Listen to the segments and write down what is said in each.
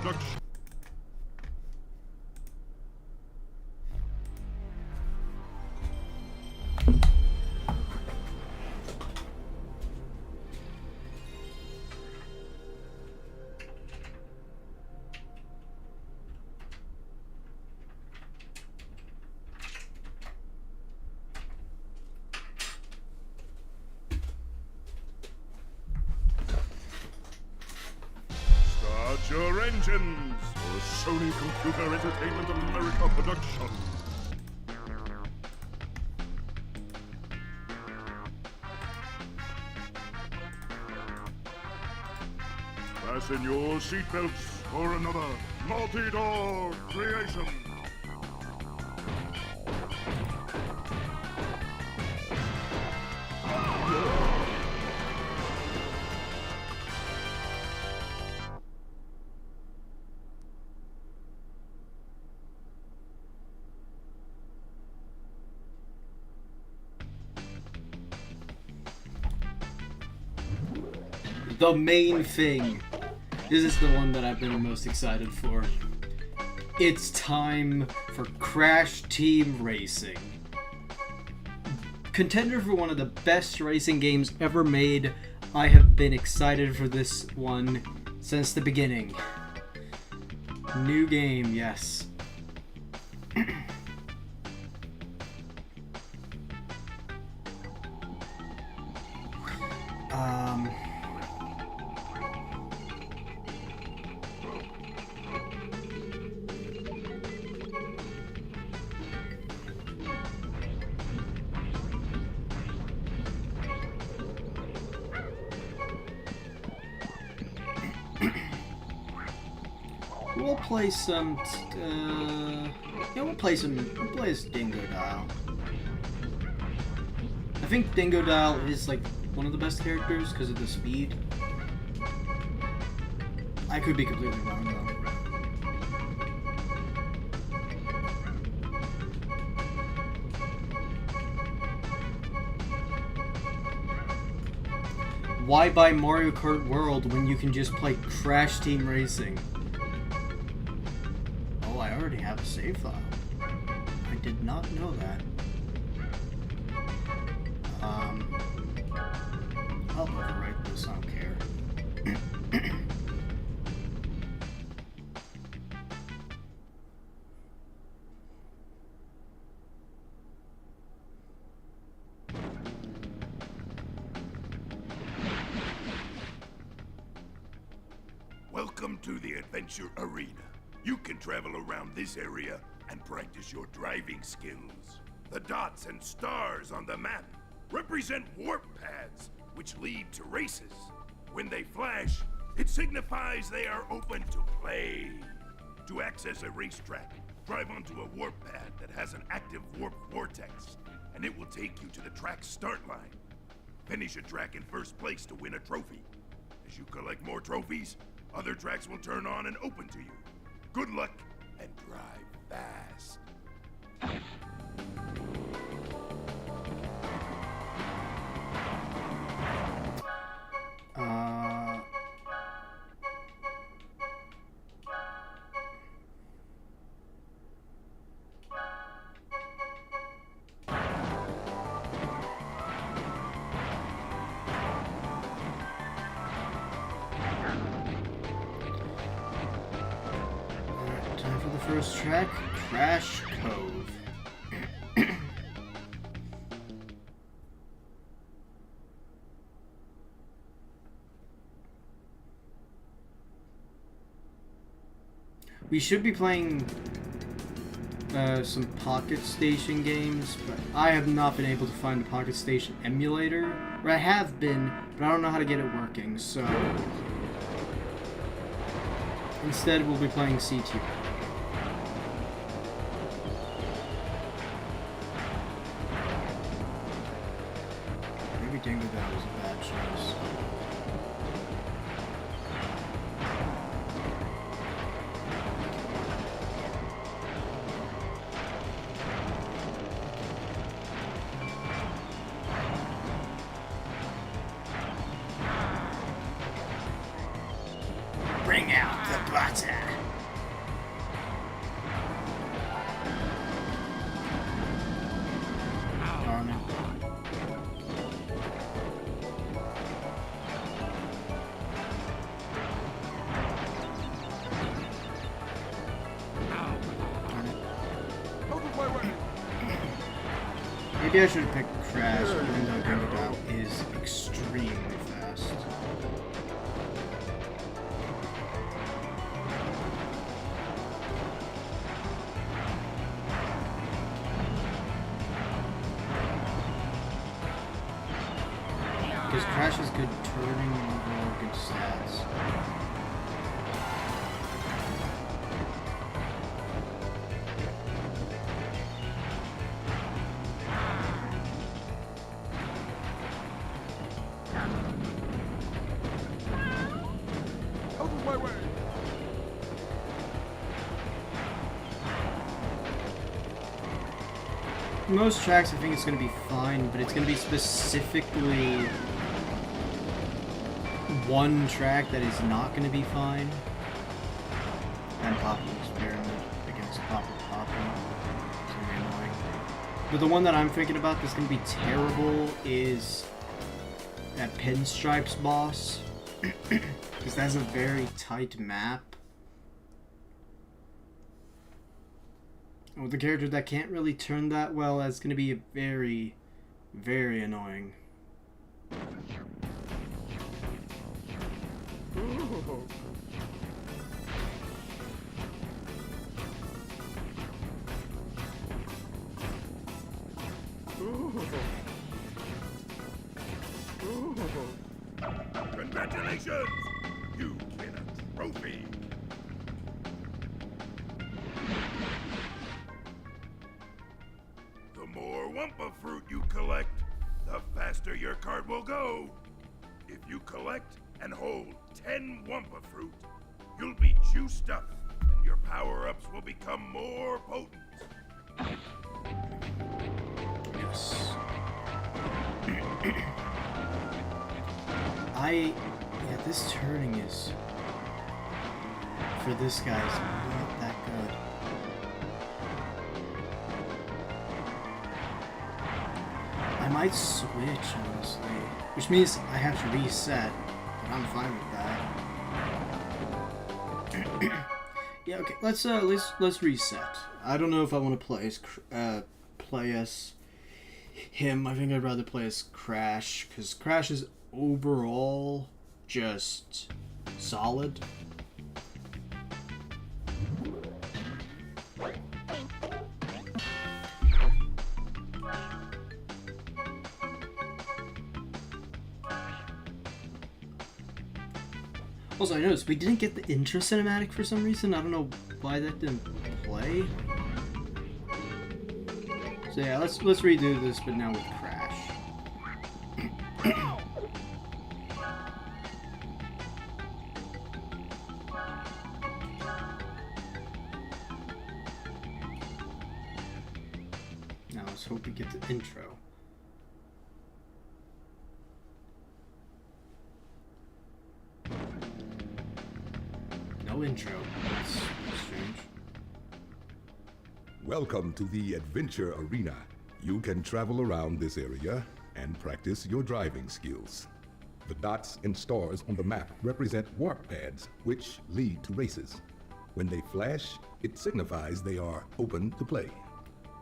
production. Start your engines for Sony Computer Entertainment America production. Fasten your seatbelts for another Naughty Dog creation. The main thing. This is the one that I've been the most excited for. It's time for Crash Team Racing. Contender for one of the best racing games ever made, I have been excited for this one since the beginning. New game, yes. We'll play some, we'll play as Dingo Dial. I think Dingo Dial is like one of the best characters because of the speed. I could be completely wrong though. Why buy Mario Kart World when you can just play Crash Team Racing? Oh, I already have a save file. I did not know that. I'll overwrite this, I don't care. Welcome to the Adventure Arena. You can travel around this area and practice your driving skills. The dots and stars on the map represent warp paths, which lead to races. When they flash, it signifies they are open to play. To access a racetrack, drive onto a warp pad that has an active warp vortex, and it will take you to the track's start line. Finish a track in first place to win a trophy. As you collect more trophies, other tracks will turn on and open to you. Good luck and drive fast. Time for the first track, Crash Cove. We should be playing some Pocket Station games, but I have not been able to find a Pocket Station emulator. Or I have been, but I don't know how to get it working, so instead we'll be playing CT. Maybe Dingo Dial was a bad choice. Bring out the butter. Maybe I should have picked Crash, even though Bandicoot is extremely fast. Because Crash is good turning and overall good stats. Out of my way! Most tracks, I think it's going to be fine, but it's going to be specifically one track that is not going to be fine. And Poppy Experiment against Papa Papa. It's going to be annoying. But the one that I'm thinking about that's going to be terrible is that Pinstripes boss. Because that's a very tight map. With a character that can't really turn that well, that's going to be very, very annoying. Congratulations! You win a trophy! The more Wumpa fruit you collect, the faster your cart will go. If you collect and hold 10 Wumpa fruit, you'll be juiced up, and your power-ups will become more potent. Yes. Yeah, this turning is, for this guy, is not that good. I might switch, honestly. Which means I have to reset, but I'm fine with that. Yeah, okay, let's reset. I don't know if I want to play as him. I think I'd rather play as Crash, because Crash is overall just solid. Also, I noticed we didn't get the intro cinematic for some reason. I don't know why that didn't play. So yeah, let's redo this, but now with Crash. Now let's hope we get the intro. No intro. That's strange. Welcome to the Adventure Arena. You can travel around this area and practice your driving skills. The dots and stars on the map represent warp pads, which lead to races. When they flash, it signifies they are open to play.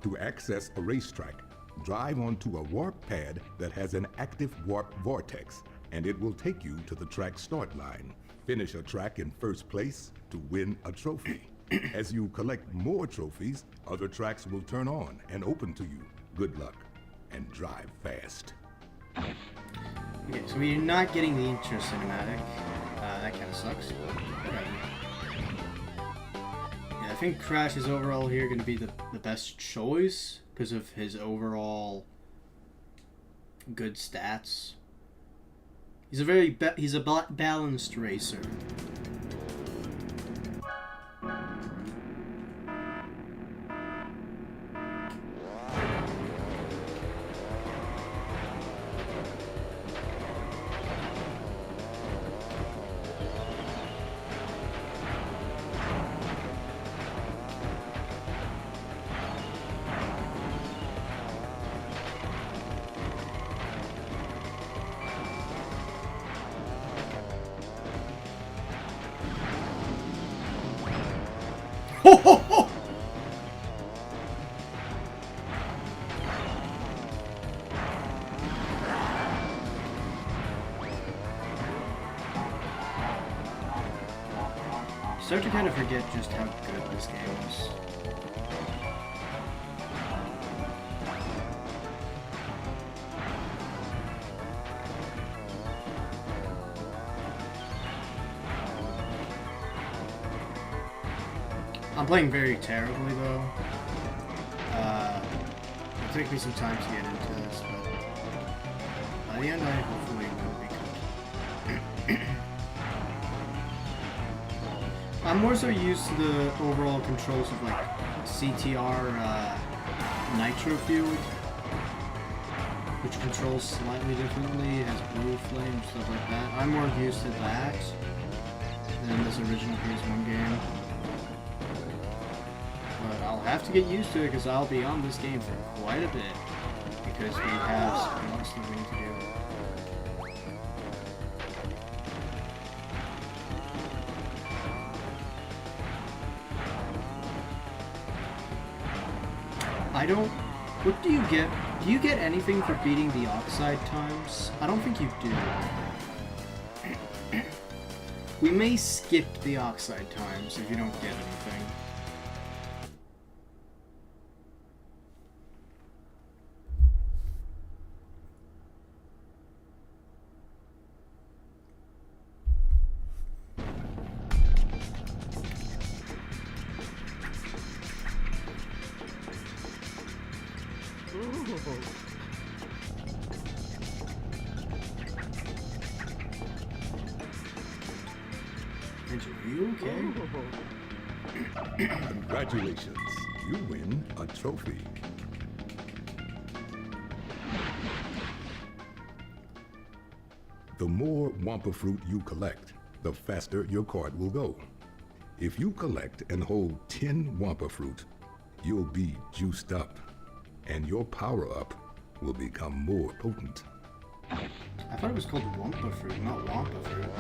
To access a racetrack, drive onto a warp pad that has an active warp vortex, and it will take you to the track start line. Finish a track in first place to win a trophy. As you collect more trophies, other tracks will turn on and open to you. Good luck, and drive fast. Okay, so we're not getting the intro cinematic. That kind of sucks. Whatever. Yeah, I think Crash is overall here going to be the best choice because of his overall good stats. He's a very balanced racer. Start to kind of forget just how good this game is. I'm playing very terribly though. It'll take me some time to get into this, but by the end I hopefully will be good. I'm more so used to the overall controls of like CTR Nitro Fueled, which controls slightly differently, has blue flame, stuff like that. I'm more used to that than this original PS1 game. But I'll have to get used to it because I'll be on this game for quite a bit because we have something else that we need to do. I don't... What do you get? Do you get anything for beating the Oxide times? I don't think you do. We may skip the Oxide times if you don't get anything. Are you okay? Congratulations, you win a trophy. The more Wampa fruit you collect, the faster your cart will go. If you collect and hold 10 Wampa fruit, you'll be juiced up, and your power-up will become more potent. I thought it was called Wampa fruit, not Wampa fruit.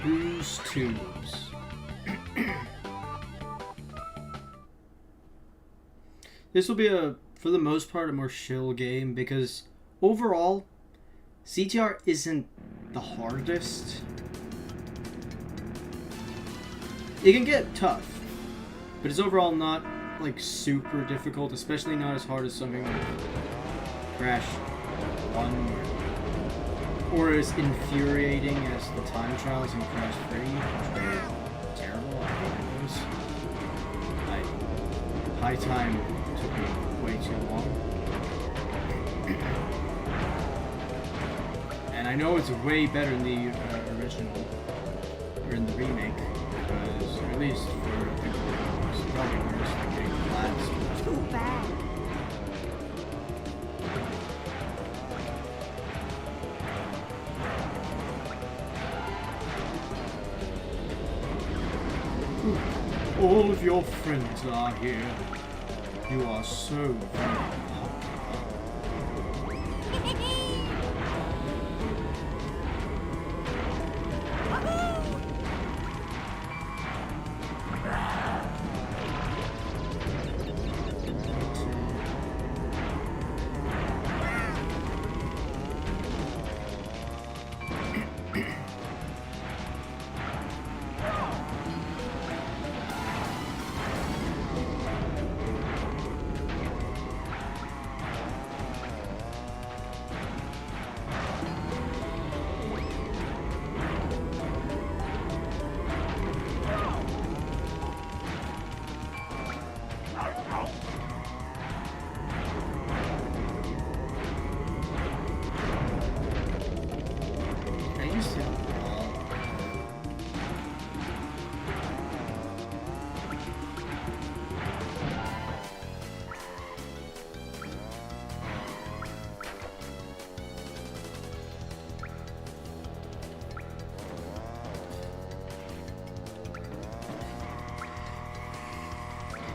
Who's Tubes? This will be for the most part, a more chill game because overall, CTR isn't the hardest. It can get tough, but it's overall not like super difficult, especially not as hard as something like Crash 1 or as infuriating as the time trials in Crash 3, which were terrible. I hate those. High Time took me way too long. And I know it's way better in the original, or in the remake, because, or at least for people who probably worse than getting flats. Too bad. All of your friends are here. You are so very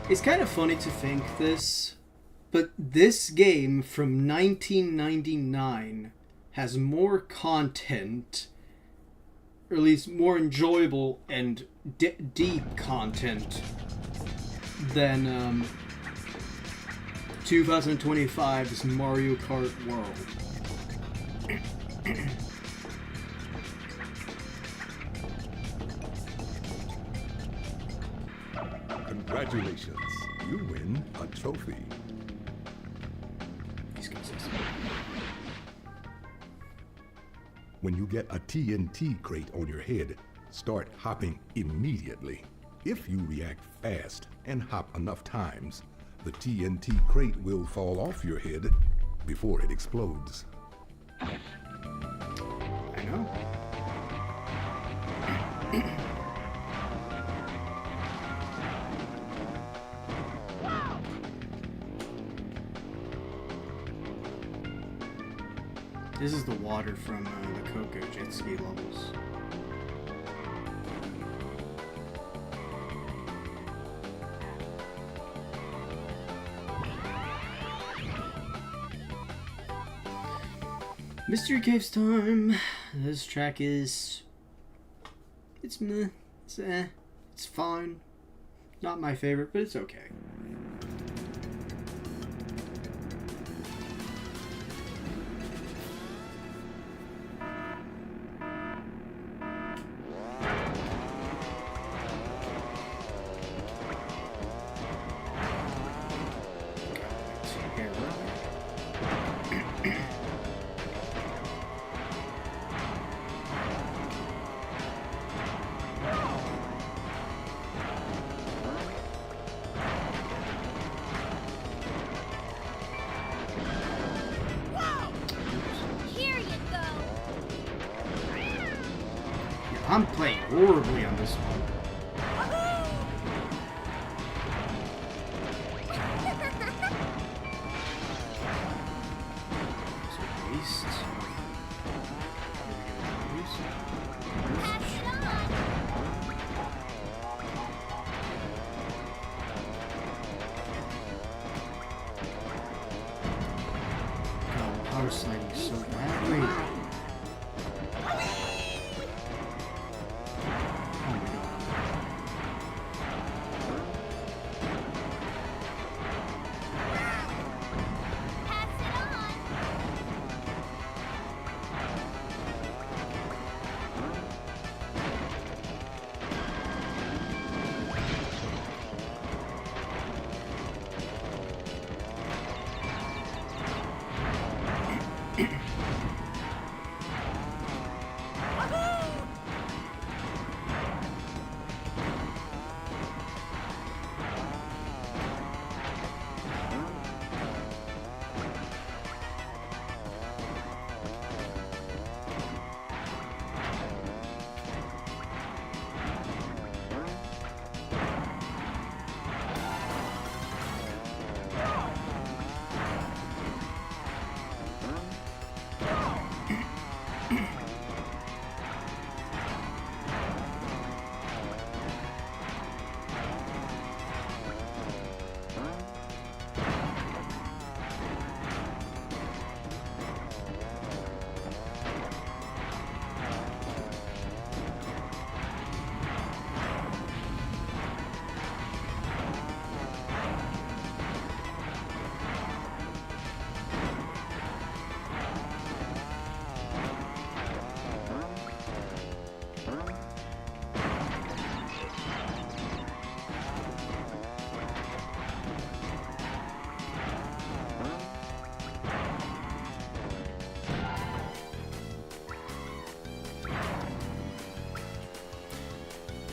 It's kind of funny to think this, but this game from 1999 has more content or at least more enjoyable and deep content than 2025's Mario Kart World. Congratulations, you win a trophy. He's consistent. When you get a TNT crate on your head, start hopping immediately. If you react fast and hop enough times, the TNT crate will fall off your head before it explodes. I know. This is the water from the Coco jet ski levels. Mystery Caves time. This track is... It's meh. It's fine. Not my favorite, but it's okay. I'm playing horribly on this one. God, power sliding so badly.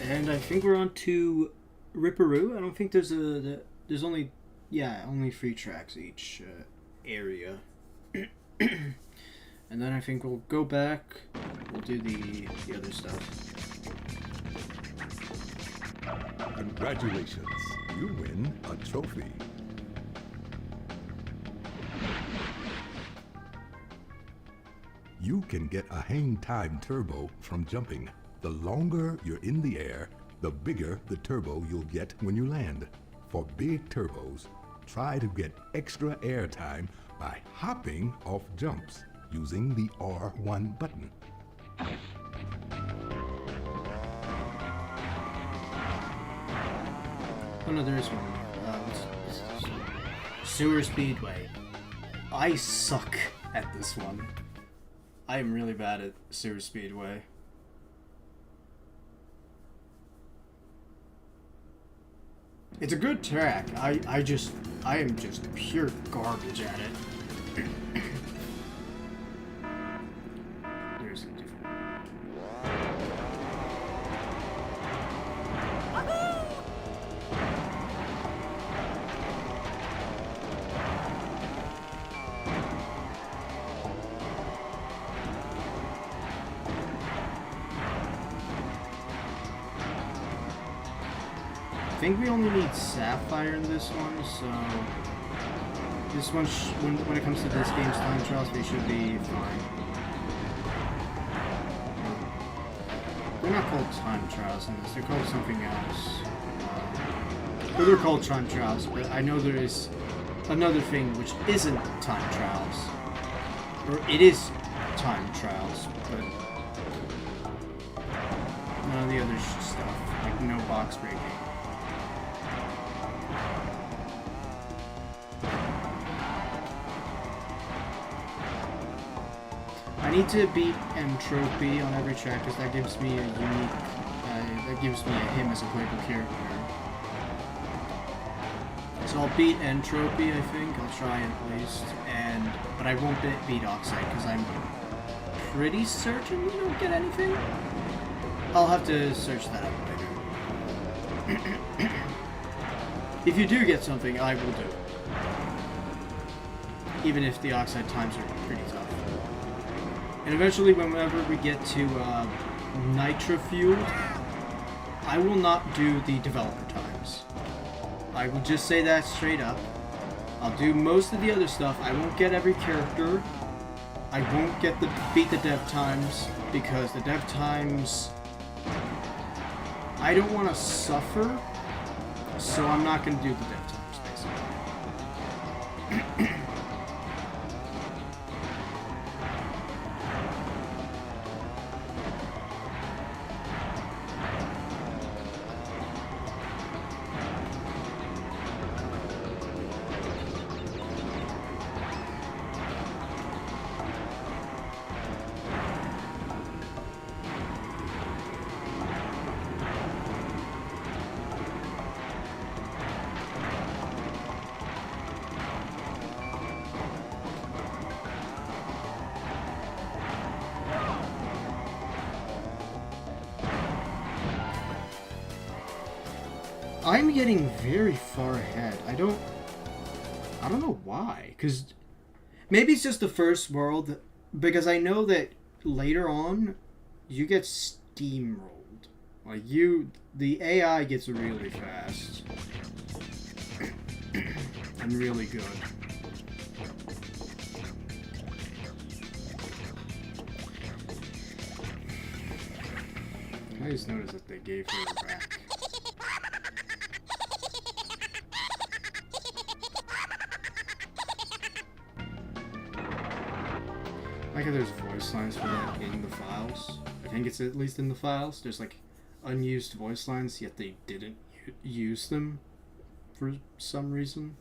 And I think we're on to Ripperoo. I don't think there's only 3 tracks each area. And then I think we'll go back. We'll do the other stuff. Congratulations, you win a trophy. You can get a hang time turbo from jumping. The longer you're in the air, the bigger the turbo you'll get when you land. For big turbos, try to get extra air time by hopping off jumps using the R1 button. Oh no, there is one. What's this? Sewer Speedway. I suck at this one. I am really bad at Sewer Speedway. It's a good track. I am just pure garbage at it. There's a different. I think we only need Sapphire in this one, so this one, when it comes to this game's time trials, they should be fine. They're not called time trials in this, they're called something else. Well, they're called time trials, but I know there is another thing which isn't time trials. Or it is time trials, but none of the other stuff, like no box breaking. I need to beat Entropy on every track because that gives me a unique, that gives me a him as a playable character. So I'll beat Entropy, I think. I'll try at least, but I won't beat Oxide because I'm pretty certain you don't get anything. I'll have to search that up later. If you do get something, I will do it. Even if the Oxide times are pretty tough. And eventually, whenever we get to Nitro Fuel, I will not do the developer times. I will just say that straight up. I'll do most of the other stuff. I won't get every character. I won't get beat the dev times because the dev times, I don't want to suffer, so I'm not going to do the dev times basically. I'm getting very far ahead. I don't know why. Because maybe it's just the first world. Because I know that later on, you get steamrolled. Like the AI gets really fast. And really good. I just noticed that they gave her a rack. I like how there's voice lines for that in the files. I think it's at least in the files. There's like unused voice lines, yet they didn't use them for some reason.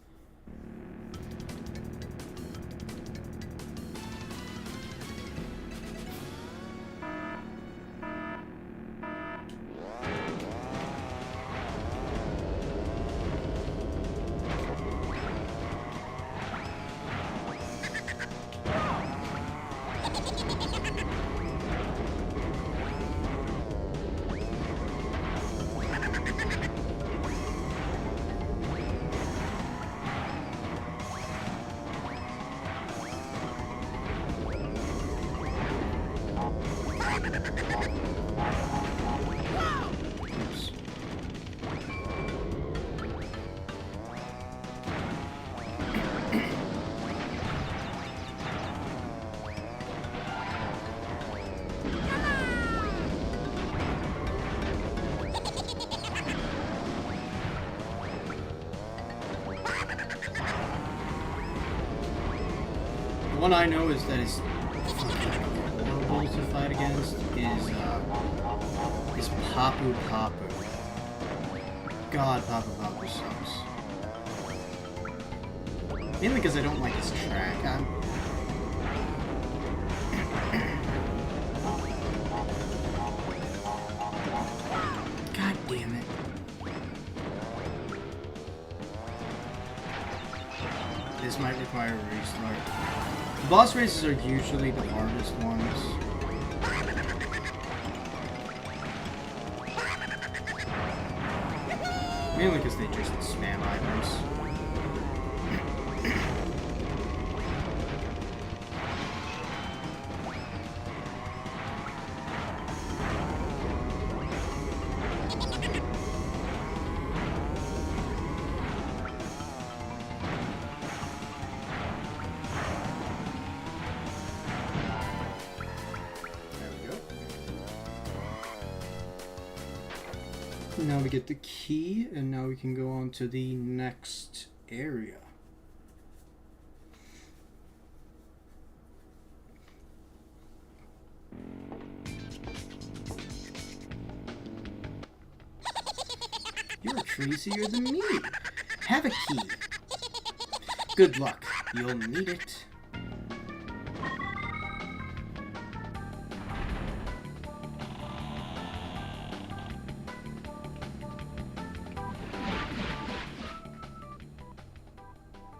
One I know is that is horrible to fight against is Papu Papu. God, Papa Papa sucks. Mainly because I don't like his track. God damn it. This might require a restart. The boss races are usually the hardest ones. Mainly because they just spam items. Now we get the key, and now we can go on to the next area. You're crazier than me. Have a key. Good luck. You'll need it.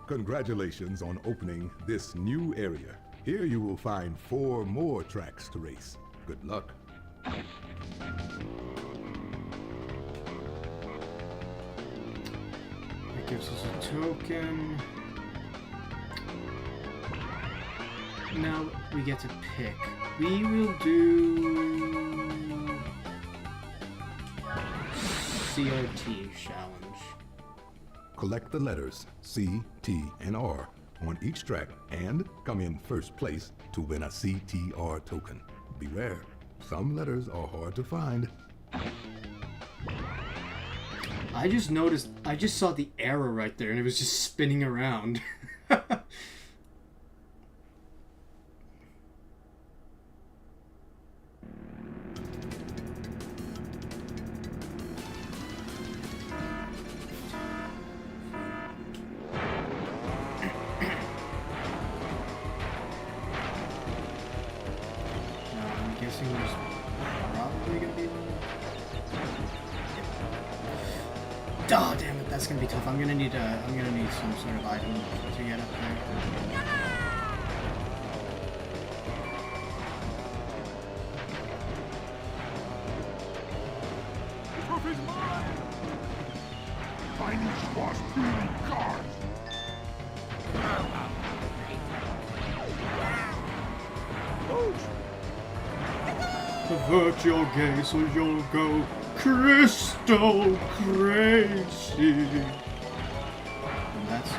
Congratulations on opening this new area. Here you will find 4 more tracks to race. Good luck. That gives us a token. Now we get to pick. We will do CRT challenge. Collect the letters C, T, and R on each track and come in first place to win a CTR token. Beware, some letters are hard to find. I just noticed, I just saw the arrow right there and it was just spinning around. Oh damn it, that's gonna be tough. I'm gonna need some sort of item to get up there. Trophy's mine! I need squash beauty cards! Avert your gaze or you'll go crystal crazy. And that's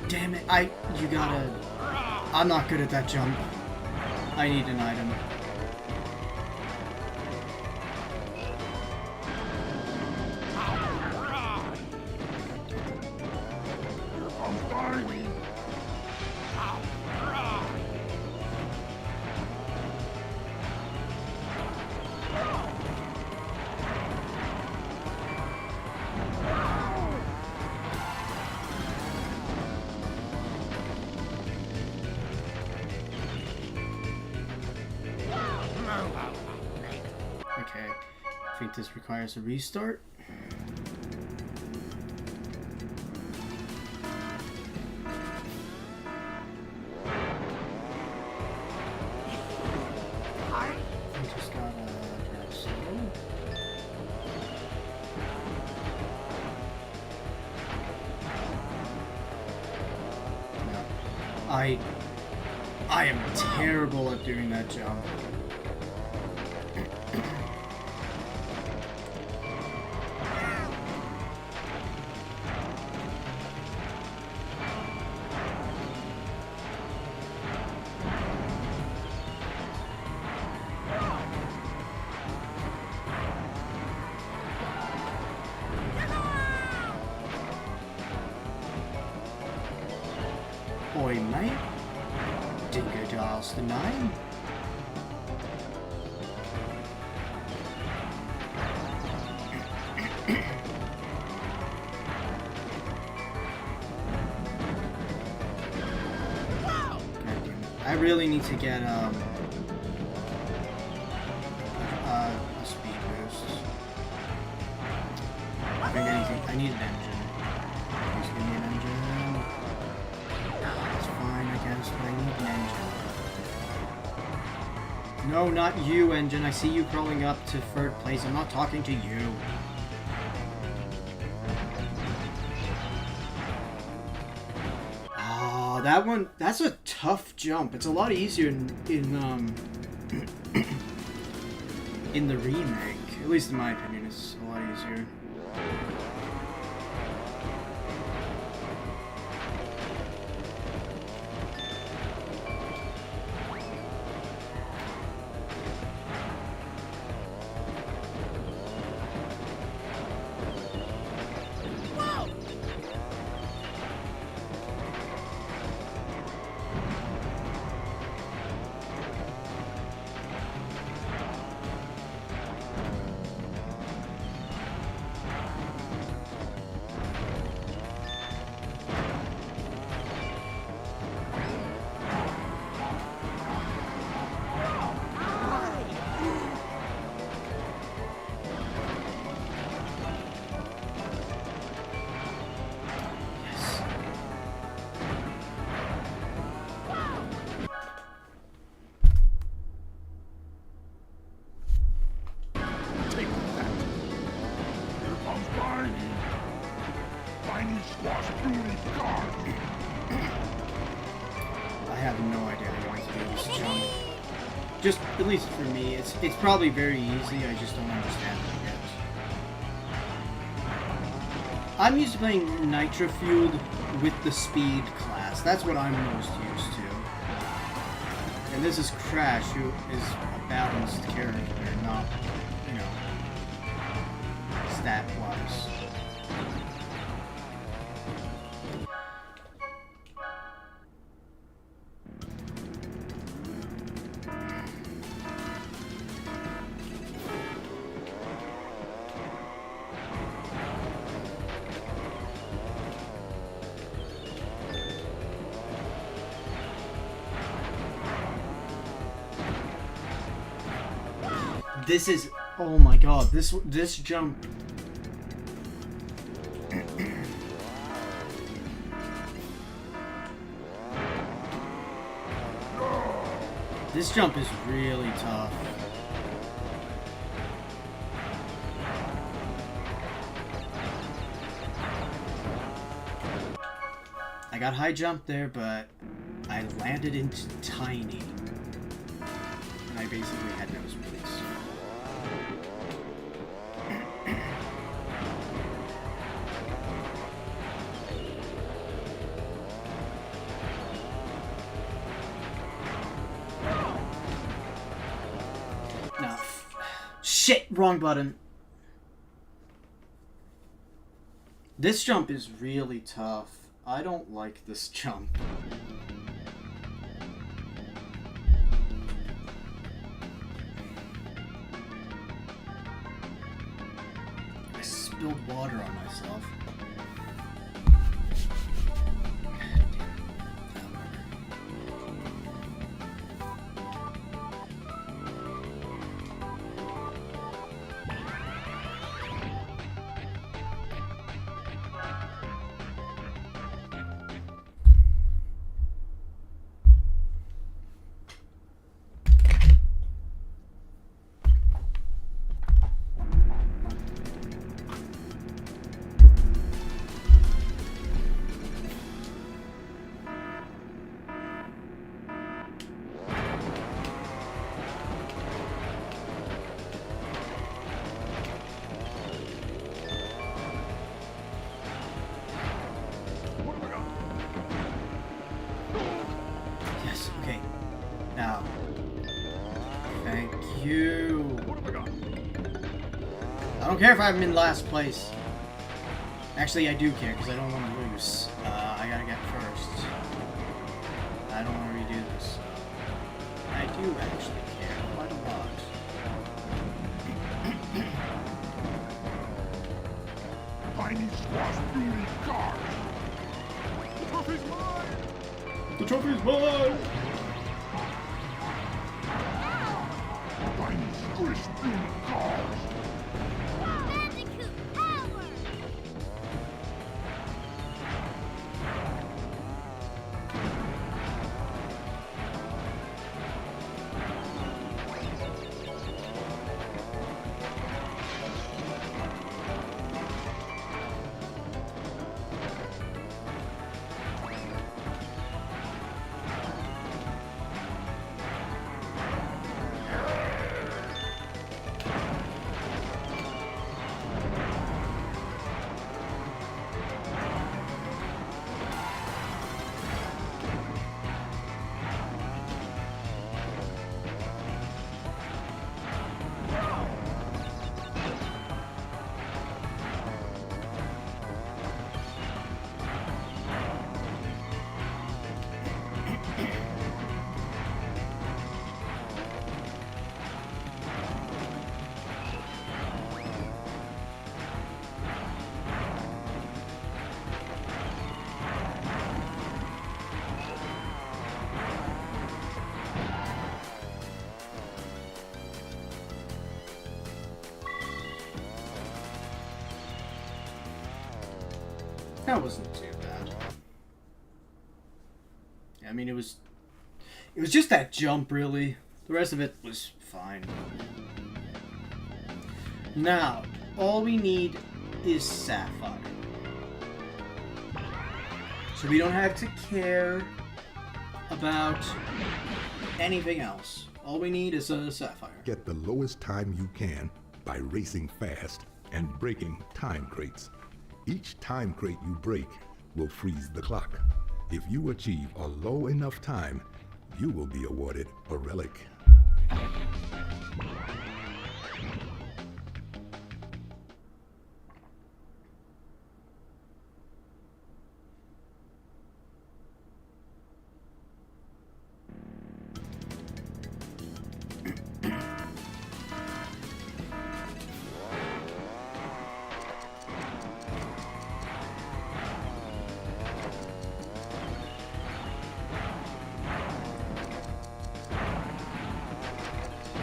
damn it, you gotta... I'm not good at that jump. I need an item. Okay, I think this requires a restart. I just gotta grab some. No. I am terrible at doing that jump. Oi, mate. Dingo dials the 9. really need to get a speed boost. I think I need an engine. Please give me an engine. That's fine, I guess, but I need an engine. No, not you, engine. I see you crawling up to third place. I'm not talking to you. That one, that's a tough jump. It's a lot easier in the remake. At least in my opinion, it's a lot easier. I have no idea how to do this jump. Just, at least for me, it's probably very easy, I just don't understand it yet. I'm used to playing Nitro Fueled with the speed class. That's what I'm most used to. And this is Crash, who is a balanced character, not, you know, stat-wise. This is, oh my god, this jump. This jump is really tough. I got high jump there, but I landed into tiny. And I basically had no space. No. Shit! Wrong button. This jump is really tough. I don't like this jump. I spilled water on myself. Now, thank you. I don't care if I'm in last place. Actually, I do care because I don't want to lose. I gotta get first. I don't want to redo this. I do actually care quite a lot. Tiny Squash Beauty Cars! The trophy's mine! The trophy's mine! Bandicoot power! That wasn't too bad. I mean, it was just that jump, really. The rest of it was fine. Now, all we need is Sapphire. So we don't have to care about anything else. All we need is a Sapphire. Get the lowest time you can by racing fast and breaking time crates. Each time crate you break will freeze the clock. If you achieve a low enough time, you will be awarded a relic.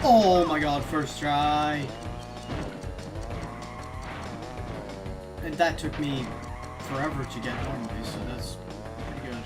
Oh my god, first try. And that took me forever to get normally, so that's pretty good.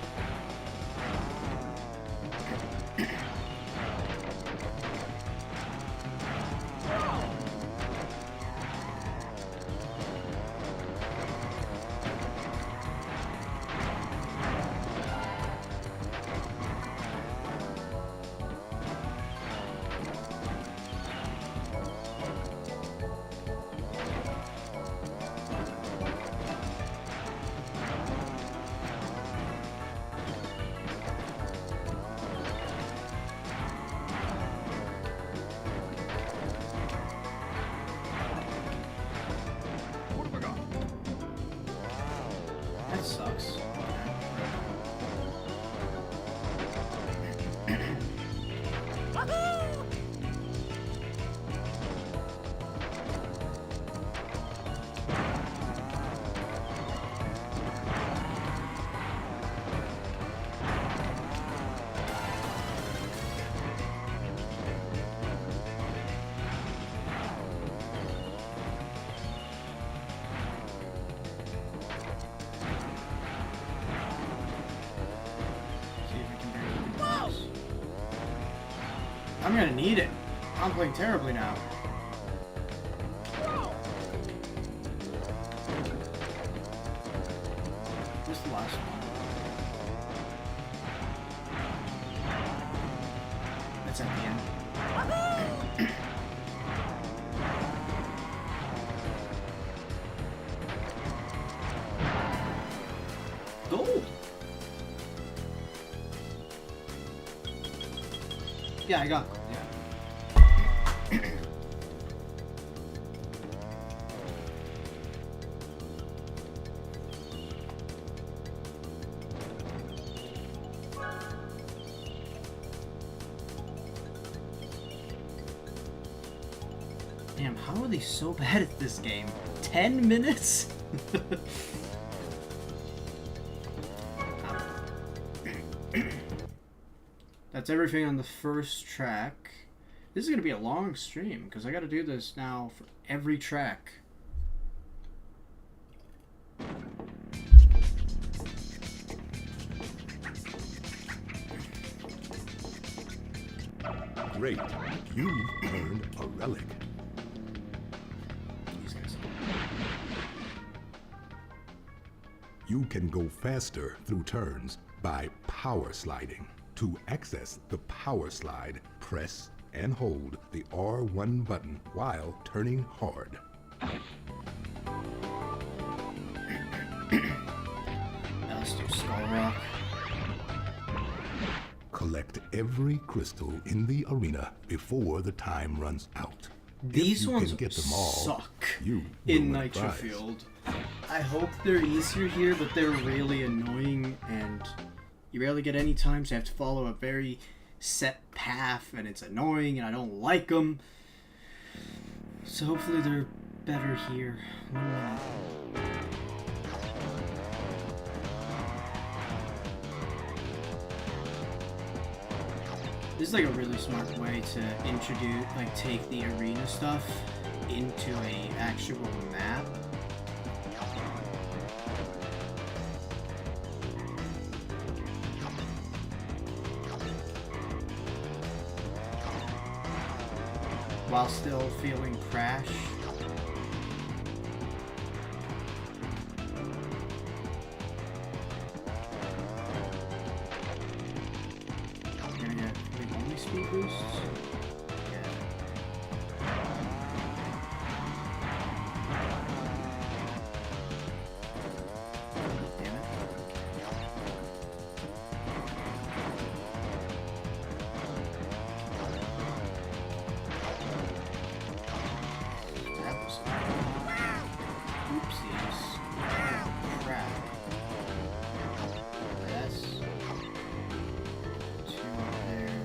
That sucks. I'm gonna need it. I'm playing terribly now. Just the last one. That's at the end. Gold! Yeah, I got it. Yeah. Damn, how are they so bad at this game? 10 minutes? That's everything on the first track. This is gonna be a long stream because I gotta do this now for every track. Great. You've earned a relic. These guys. You can go faster through turns by power sliding. To access the power slide, press and hold the R1 button while turning hard. Now let's do Skull Rock. Collect every crystal in the arena before the time runs out. These If you ones can get them all, suck you in will win a prize. Nitrofield. I hope they're easier here, but they're really annoying, and you rarely get any times. You have to follow a very set path, and it's annoying, and I don't like them. So hopefully they're better here. This is like a really smart way to introduce, like, take the arena stuff into a actual map. While still feeling Crash. You're gonna get like only speed boosts? Yeah. Damn it. That was oopsies. Oh, crap. That's two there.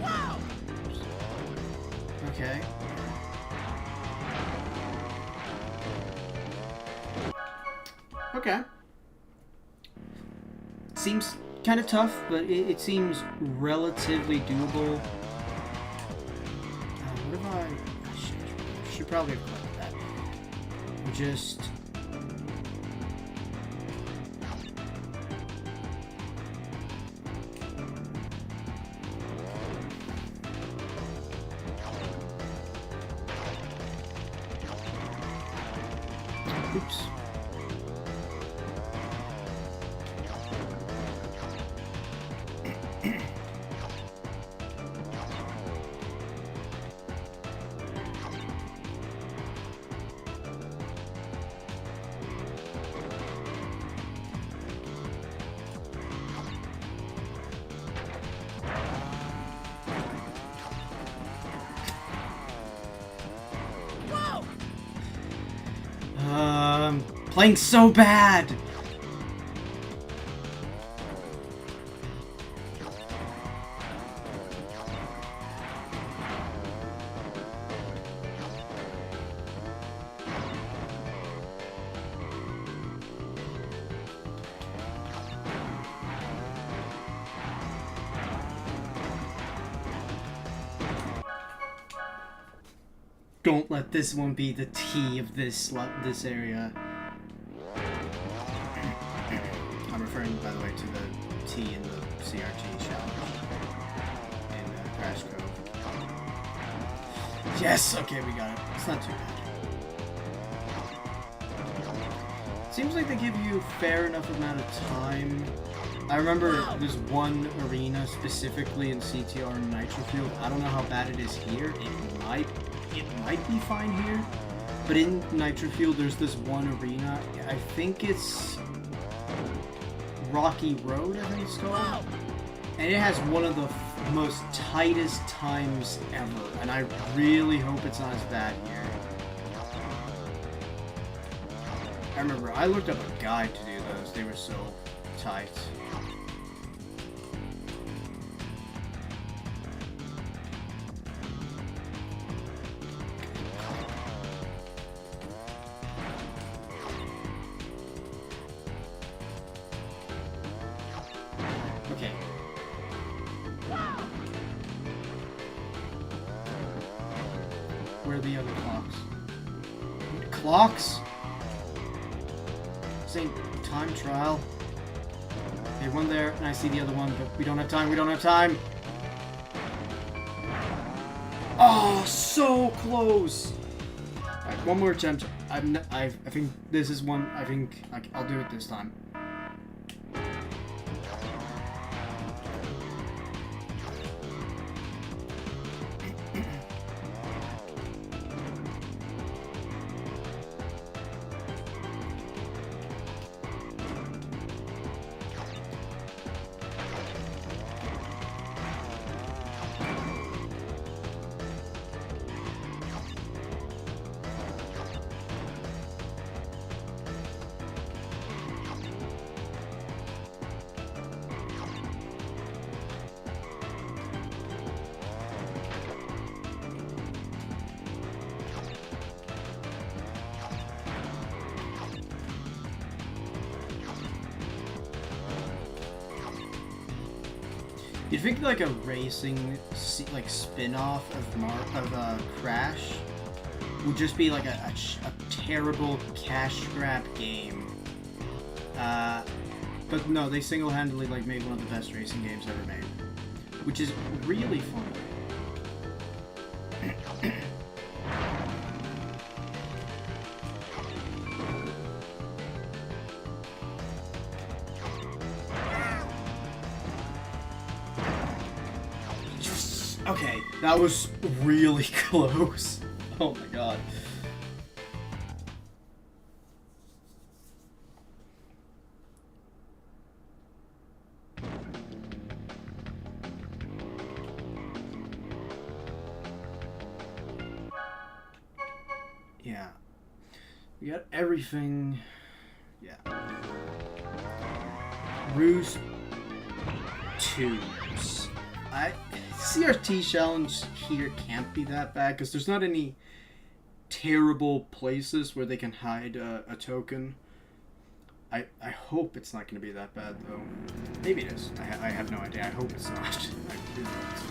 Wow. Okay. Okay. Seems kind of tough, but it seems relatively doable. What if I should probably have clicked that. Just oops. Playing so bad. Don't let this one be the T of this area. I'm referring, by the way, to the T in the CRT challenge in Crash Cove. Yes! Okay, we got it. It's not too bad. Seems like they give you a fair enough amount of time. I remember there's one arena specifically in CTR Nitrofield. I don't know how bad it is here. It might be fine here. But in Nitrofield, there's this one arena. I think it's Rocky Road, I think it's called. And it has one of the most tightest times ever. And I really hope it's not as bad here. I remember, I looked up a guide to do those. They were so tight. Okay. Where are the other clocks? Clocks? This ain't time trial. Okay, one there, and I see the other one, but we don't have time, we don't have time! Oh, so close! Alright, one more attempt. I think this is one, I think I'll do it this time. You'd think like a racing like spin-off of Crash would just be like a terrible cash grab game. But no, they single-handedly like made one of the best racing games ever made, which is really fun. Okay, that was really close. Oh my god. Yeah. We got everything. Yeah. Ruse Tubes. CRT challenge here can't be that bad because there's not any terrible places where they can hide a token. I hope it's not going to be that bad though. Maybe it is. I have no idea. I hope it's not. I really hope it's not.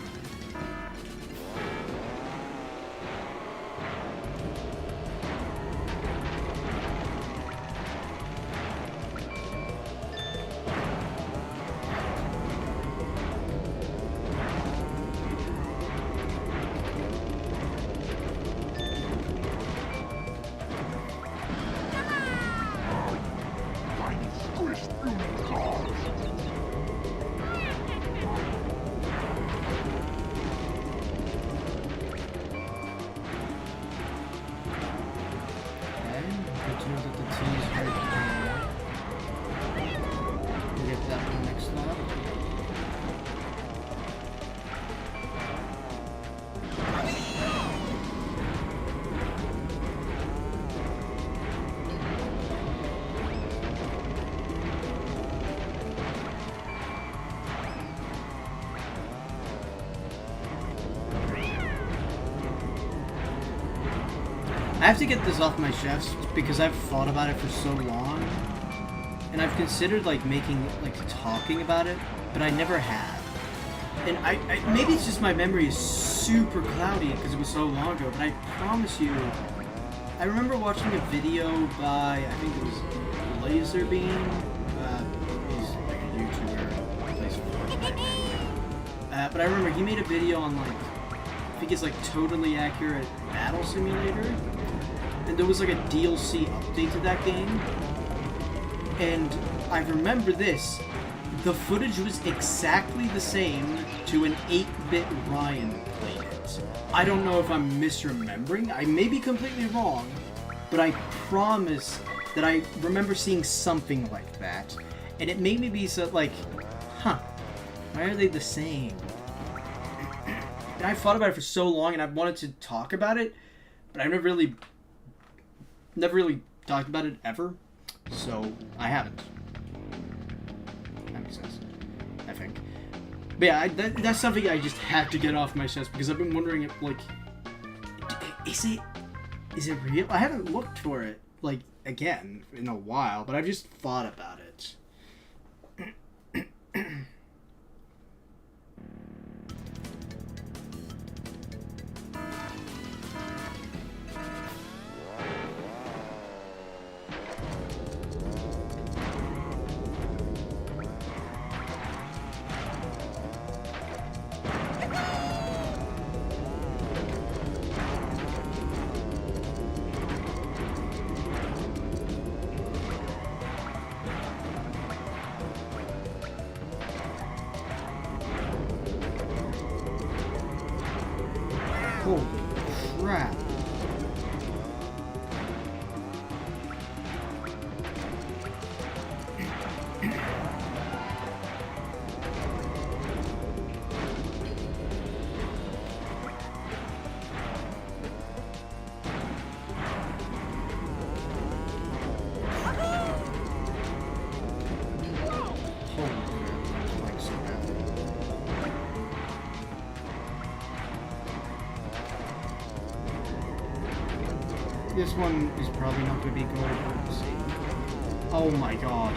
I have to get this off my chest because I've thought about it for so long, and I've considered like talking about it, but I never have. And I maybe it's just my memory is super cloudy because it was so long ago, but I promise you, I remember watching a video by, I think it was Laserbeam. He's like a YouTuber, he plays Fortnite. But I remember he made a video on like, I think it's like Totally Accurate Battle Simulator. And there was like a DLC update to that game. And I remember this. The footage was exactly the same to an 8-bit Ryan played it. I don't know if I'm misremembering. I may be completely wrong. But I promise that I remember seeing something like that. And it made me be so like, huh, why are they the same? And I've thought about it for so long and I've wanted to talk about it. But I've never really talked about it ever, so I haven't. That makes sense, I think. But yeah, that's something I just had to get off my chest because I've been wondering if, like, is it real? I haven't looked for it, like, again, in a while, but I've just thought about it. crap. This one is probably not going to be gold. Let's see. Oh my god.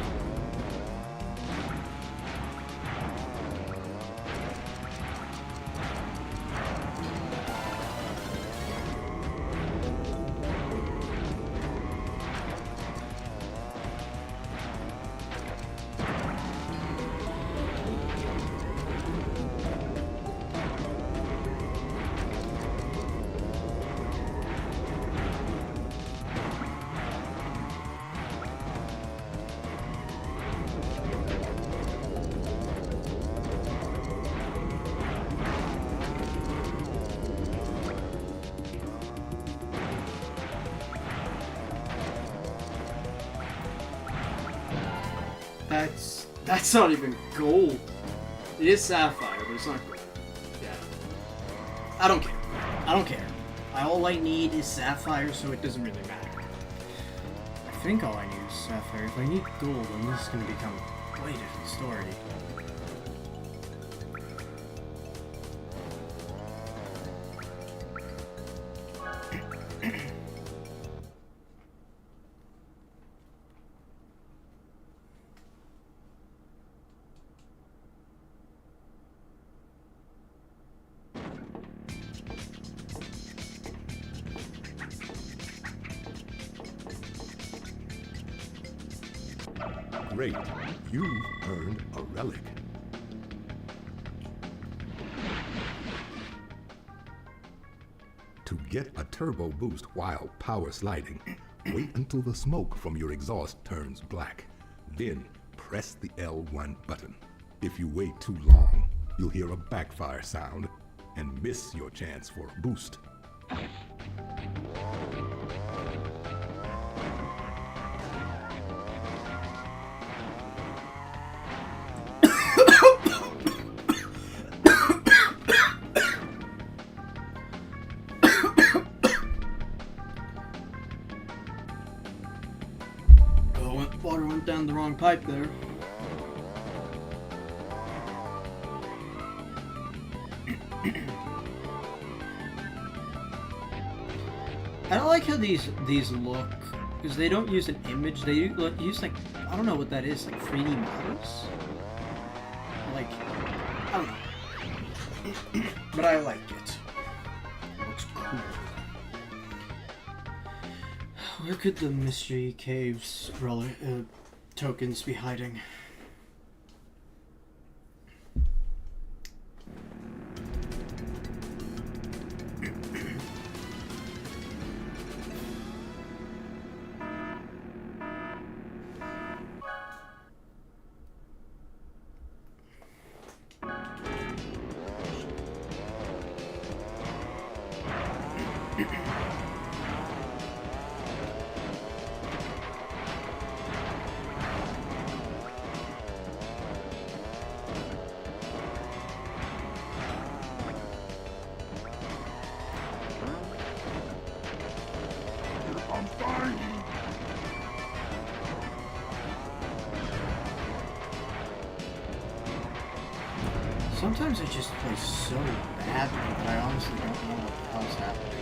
That's not even gold. It is sapphire, but it's not gold. Yeah. I don't care. I don't care. All I need is sapphire, so it doesn't really matter. I think all I need is sapphire. If I need gold, then this is going to become a way different story. Great. You've earned a relic. To get a turbo boost while power sliding, wait until the smoke from your exhaust turns black. Then press the L1 button. If you wait too long, you'll hear a backfire sound and miss your chance for a boost. Water went down the wrong pipe there. I don't like how these look, because they don't use an image. They use like, I don't know what that is, like 3D models. Like, I don't know, but I like it. It looks cool. Where could the mystery caves tokens be hiding? Sometimes I just play so badly that I honestly don't know what the hell's happening.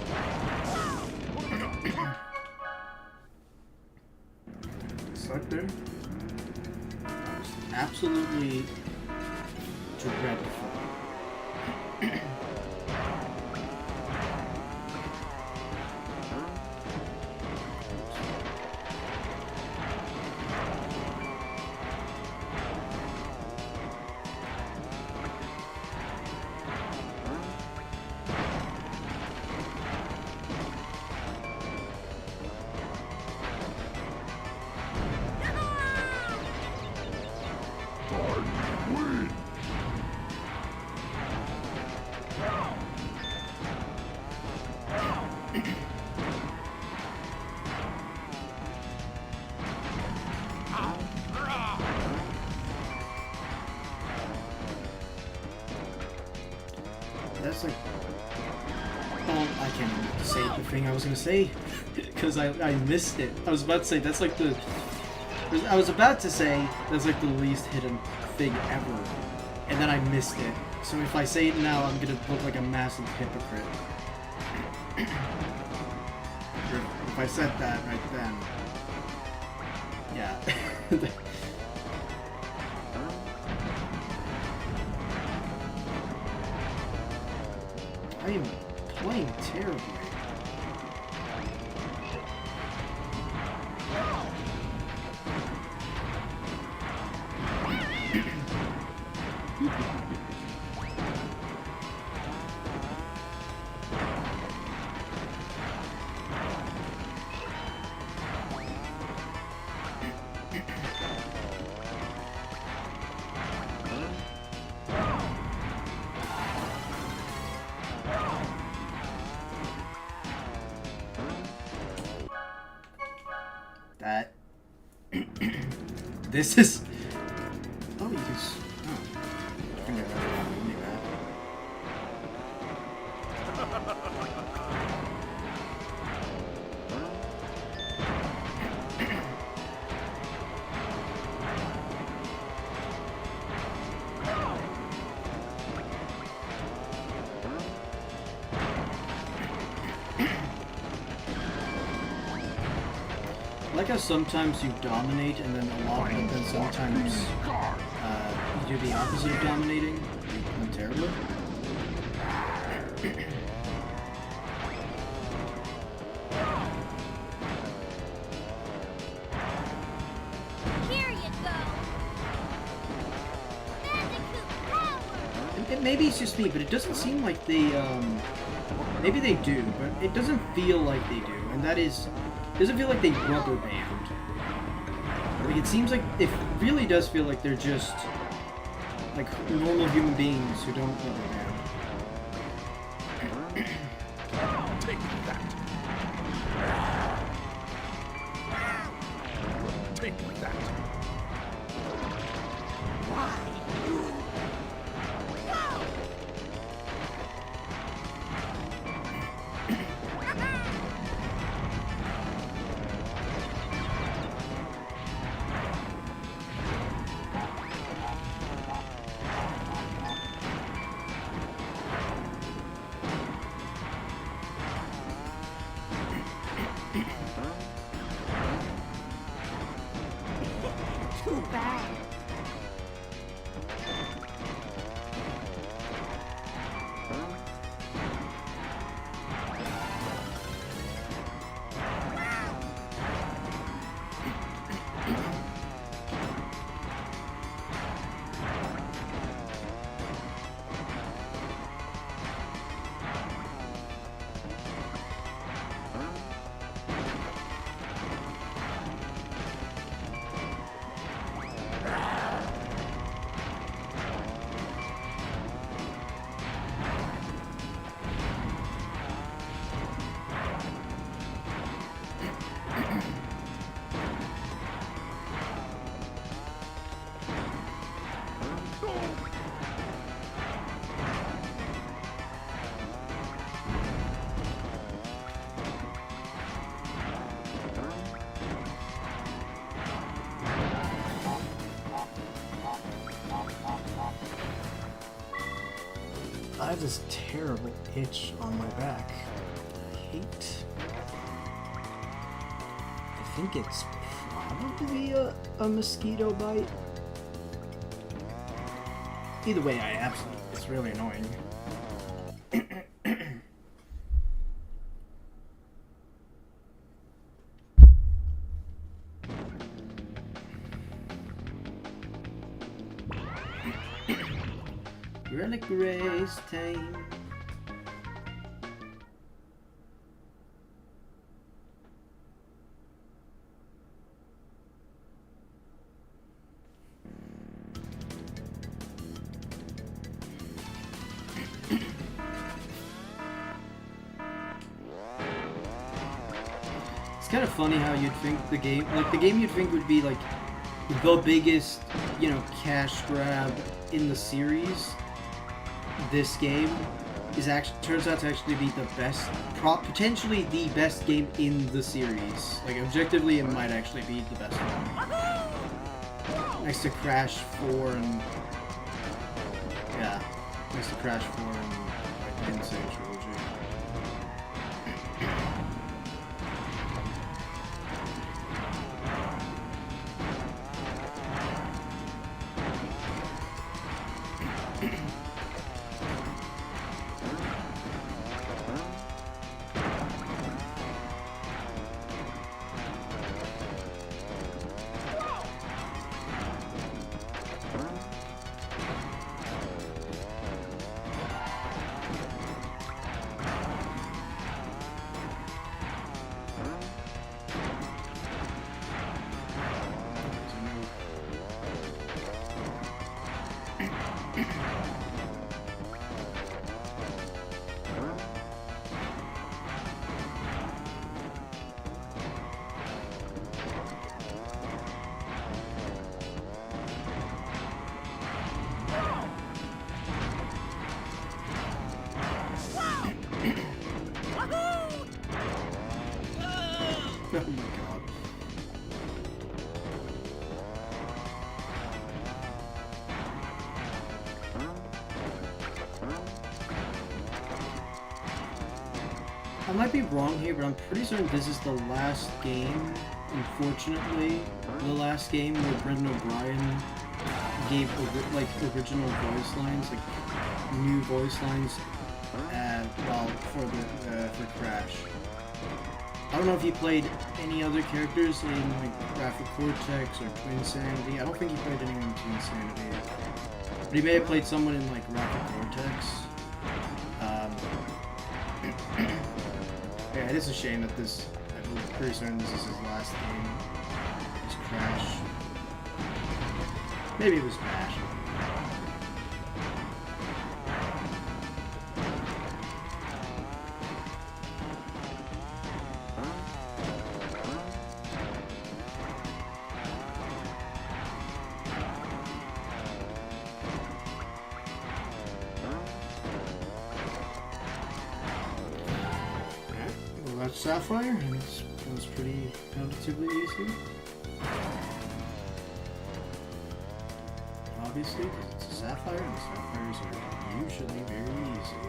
Stuck there? Absolutely dreadful. That's like... Oh, I can't even say the thing I was gonna say. Because I missed it. I was about to say, that's like the... I was about to say, that's like the least hidden thing ever. And then I missed it. So if I say it now, I'm gonna look like a massive hypocrite. If I said that right then... Yeah. I am playing terribly. That. This is. Oh, you can. Oh. I think I got it. Leave that. I like how sometimes you dominate and then a lot, but then sometimes you do the opposite of dominating. You win terribly. Here you go. Bandicoot power. And maybe it's just me, but it doesn't seem like they, maybe they do, but it doesn't feel like they do, and that is, it doesn't feel like they rubber band. Like, it seems like, it really does feel like they're just, like, normal human beings who don't rubber band. Take that. Take that. Too bad. I have this terrible itch on my back. I hate. I think it's probably a mosquito bite. Either way, it's really annoying. Relic race time. It's kind of funny how you'd think the game you'd think would be like the biggest, cash grab in the series. This game turns out to actually be the best, potentially the best game in the series. Like objectively, it might actually be the best one. Next to Crash 4 and yeah, next to Crash 4 and like, the Insane Trilogy. Oh my god. I might be wrong here, but I'm pretty certain this is the last game, unfortunately, the last game where Brendan O'Brien gave original voice lines, like new voice lines, well, for Crash. I don't know if he played any other characters in like Graphic Cortex or Twin Sanity. I don't think he played anyone in Twin Sanity. But he may have played someone in like Graphic Cortex. Yeah, it is a shame that this, I'm pretty certain this is his last game. It's Crash. Maybe it was Bash. Sapphire, and it was pretty relatively easy. Obviously, because it's a Sapphire, and Sapphires are usually very easy.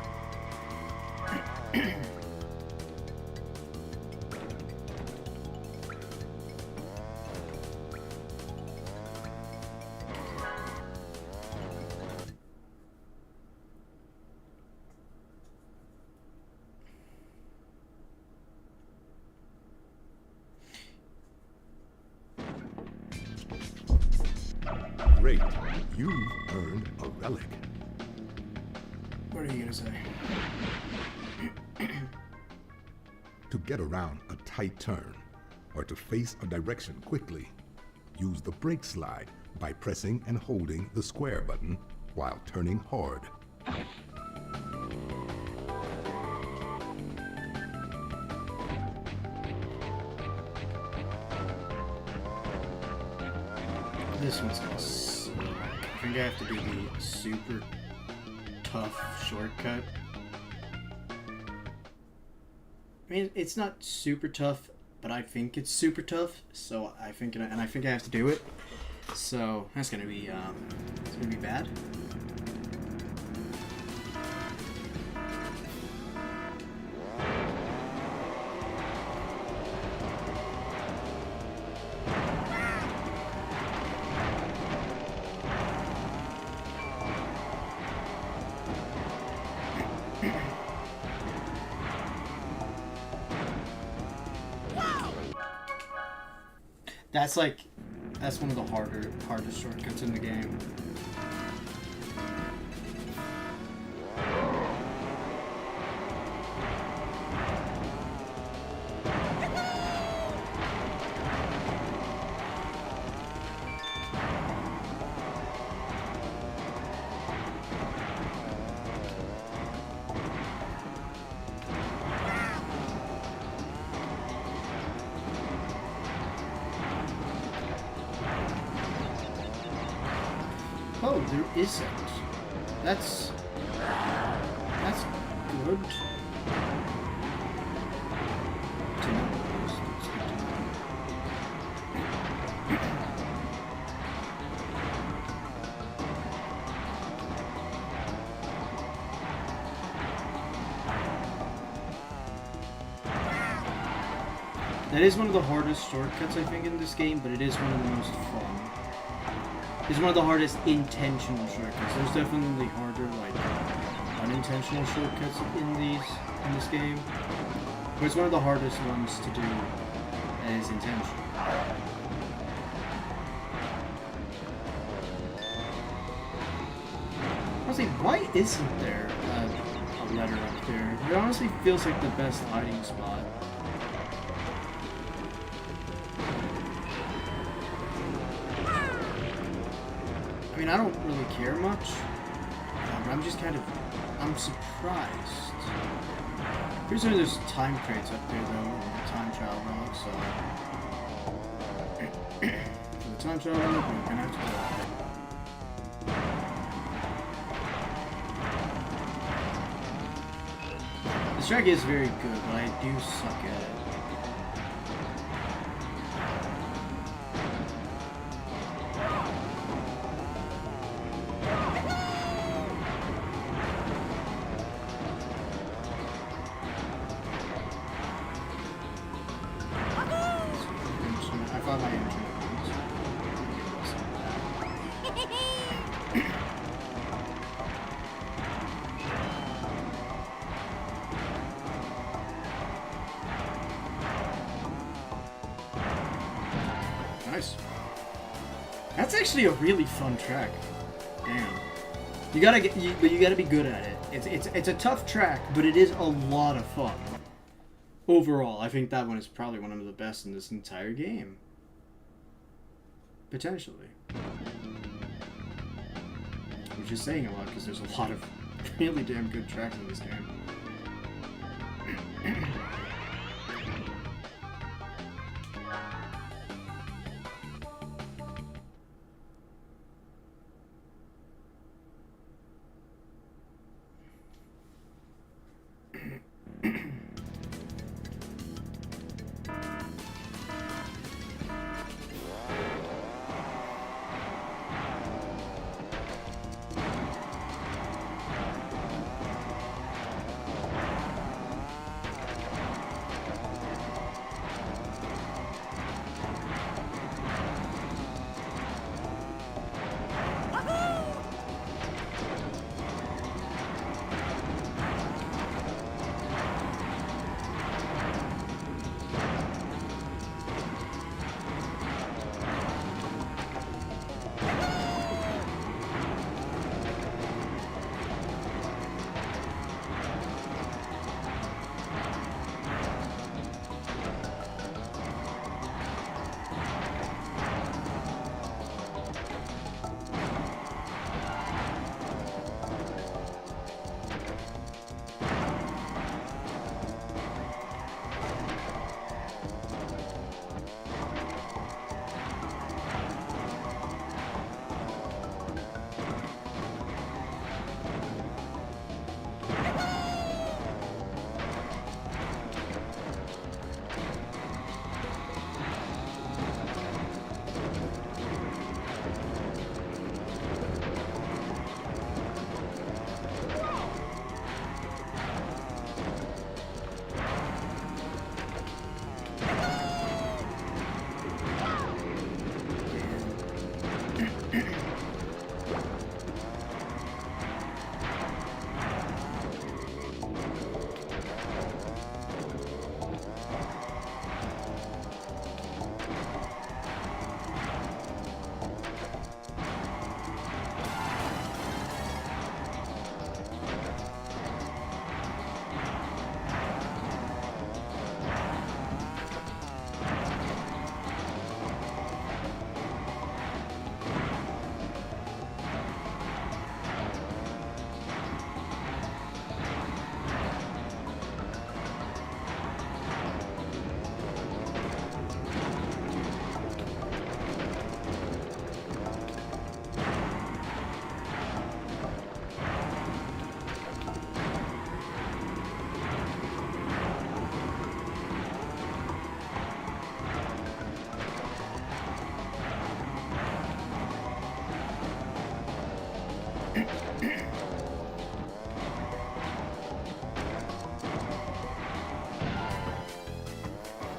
Great. You've earned a relic. What are you gonna say? To get around a tight turn, or to face a direction quickly, use the brake slide by pressing and holding the square button while turning hard. This one's gonna suck. I think I have to do the super tough shortcut. I mean, it's not super tough, but I think it's super tough. So I think, and I think I have to do it. So that's gonna be, it's gonna be bad. That's one of the hardest shortcuts in the game. Oh, there isn't. That's good. To know, it's good to know. That is one of the hardest shortcuts, I think, in this game, but it is one of the most fun. It's one of the hardest intentional shortcuts. There's definitely harder, like, unintentional shortcuts in this game. But it's one of the hardest ones to do as intentional. Honestly, why isn't there a letter up there? It honestly feels like the best hiding spot. I mean, I don't really care much. But I'm just kind of... I'm surprised. Pretty sure there's time crates up there, though, in the time travel mode, so... For the time travel mode, we're gonna have to go. This track is very good, but I do suck at it. I thought my internet Nice. That's actually a really fun track. Damn. You gotta be good at it. It's a tough track, but it is a lot of fun. Overall, I think that one is probably one of the best in this entire game. Potentially. I'm just saying a lot because there's a lot of really damn good tracks in this game.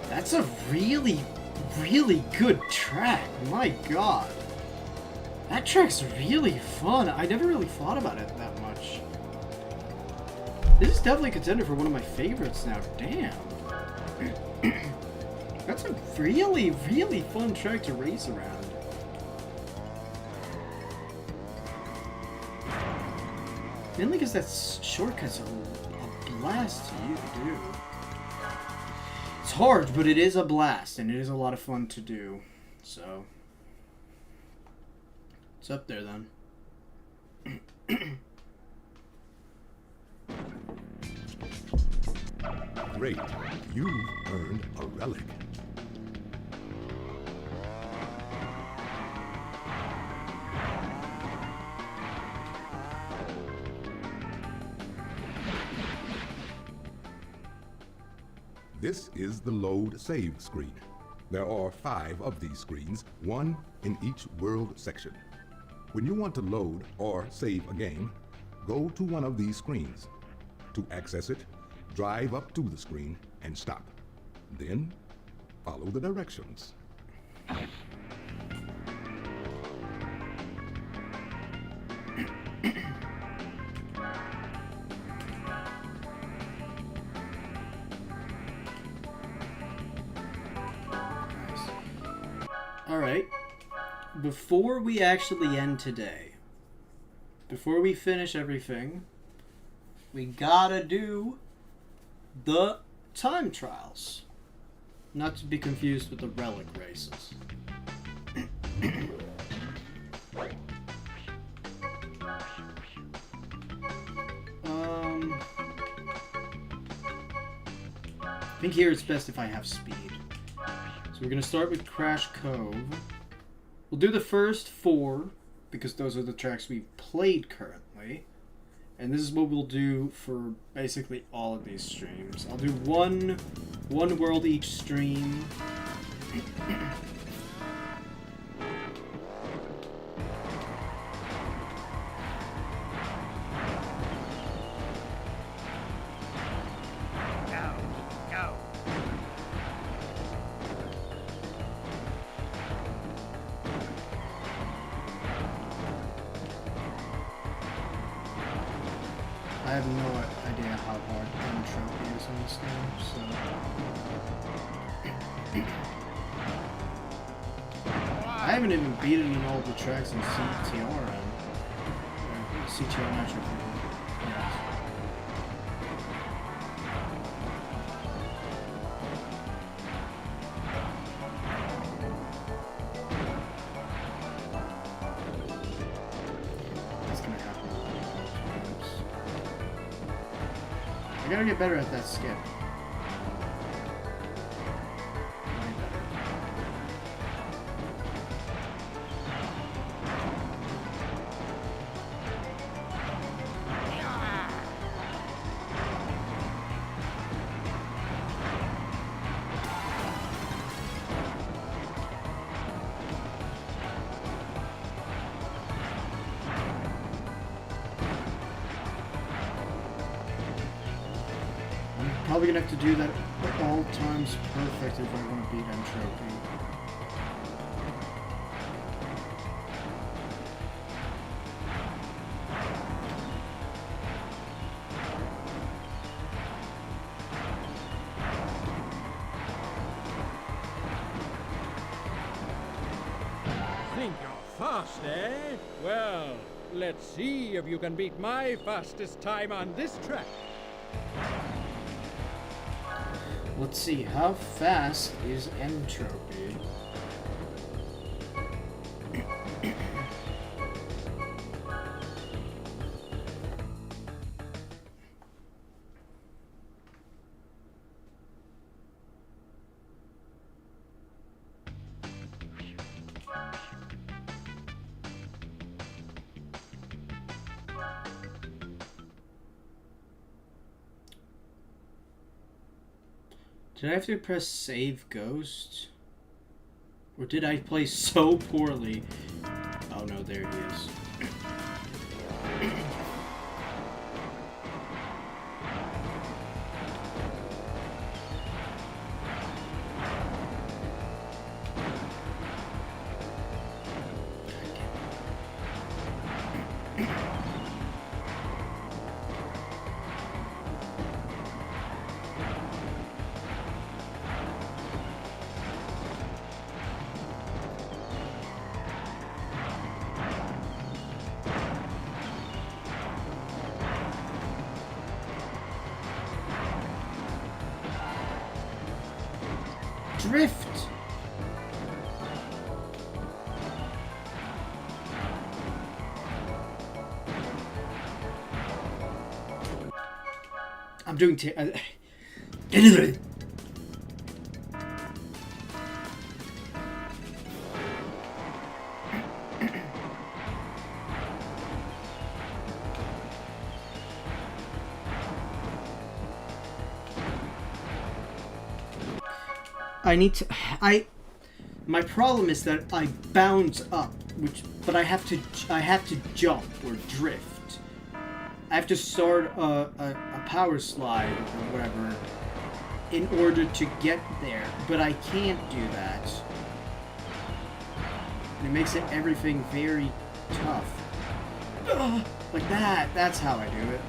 That's a really, really good track. My god. That track's really fun. I never really thought about it that much. This is definitely a contender for one of my favorites now. Damn. That's a really, really fun track to race around. Mainly because that shortcut's a blast to you to do. It's hard, but it is a blast, and it is a lot of fun to do. So, it's up there then. Great. You've earned a relic. This is the load save screen. There are 5 of these screens, 1 in each world section. When you want to load or save a game, go to one of these screens. To access it, drive up to the screen and stop. Then, follow the directions. Alright, before we actually end today, before we finish everything, we gotta do the time trials. Not to be confused with the relic races. I think here it's best if I have speed. So we're gonna start with Crash Cove. We'll do the first 4 because those are the tracks we've played currently. And this is what we'll do for basically all of these streams. I'll do one world each stream. I have no idea how hard entropy is on this game, so... I haven't even beaten in all the tracks in CTR and... CTR Nitro. Yeah. That's gonna happen a lot of times. I gotta get better at that skip. Way better. I'm probably gonna have to do that at all times perfect if I want to beat entropy. Think you're fast, eh? Well, let's see if you can beat my fastest time on this track. Let's see, how fast is entropy? Did I have to press save ghost? Or did I play so poorly? Oh no, there he is. Drift! I'm doing I need to. My problem is that I bounce up, but I have to jump or drift. I have to start a power slide or whatever in order to get there, but I can't do that. And it makes it everything very tough. Ugh, like that. That's how I do it.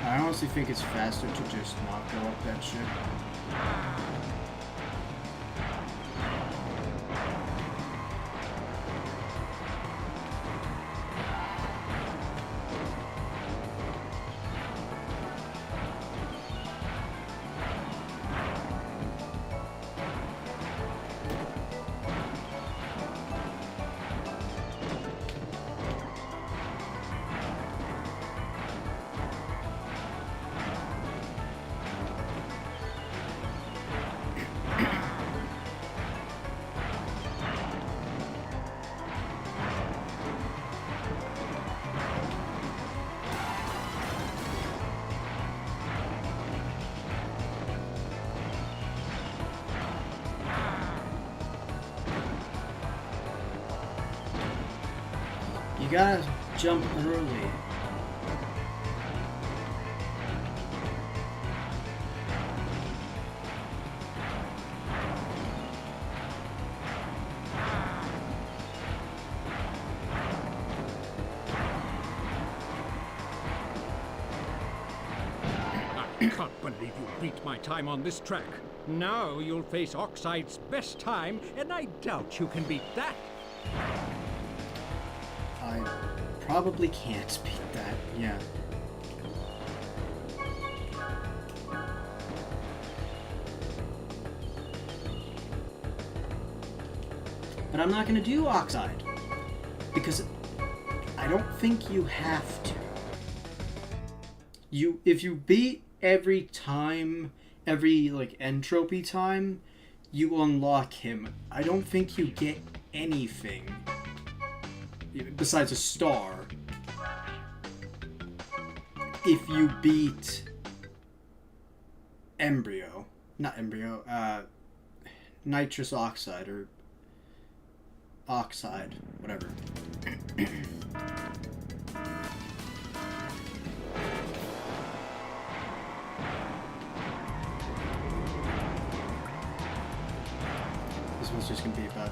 I honestly think it's faster to just not go up that ship. You gotta jump early. I can't believe you beat my time on this track. Now you'll face Oxide's best time, and I doubt you can beat that. I probably can't beat that, yeah. But I'm not gonna do Oxide, because I don't think you have to. If you beat every time, every like entropy time, you unlock him. I don't think you get anything besides a star if you beat nitrous oxide or oxide, whatever. This one's just gonna be about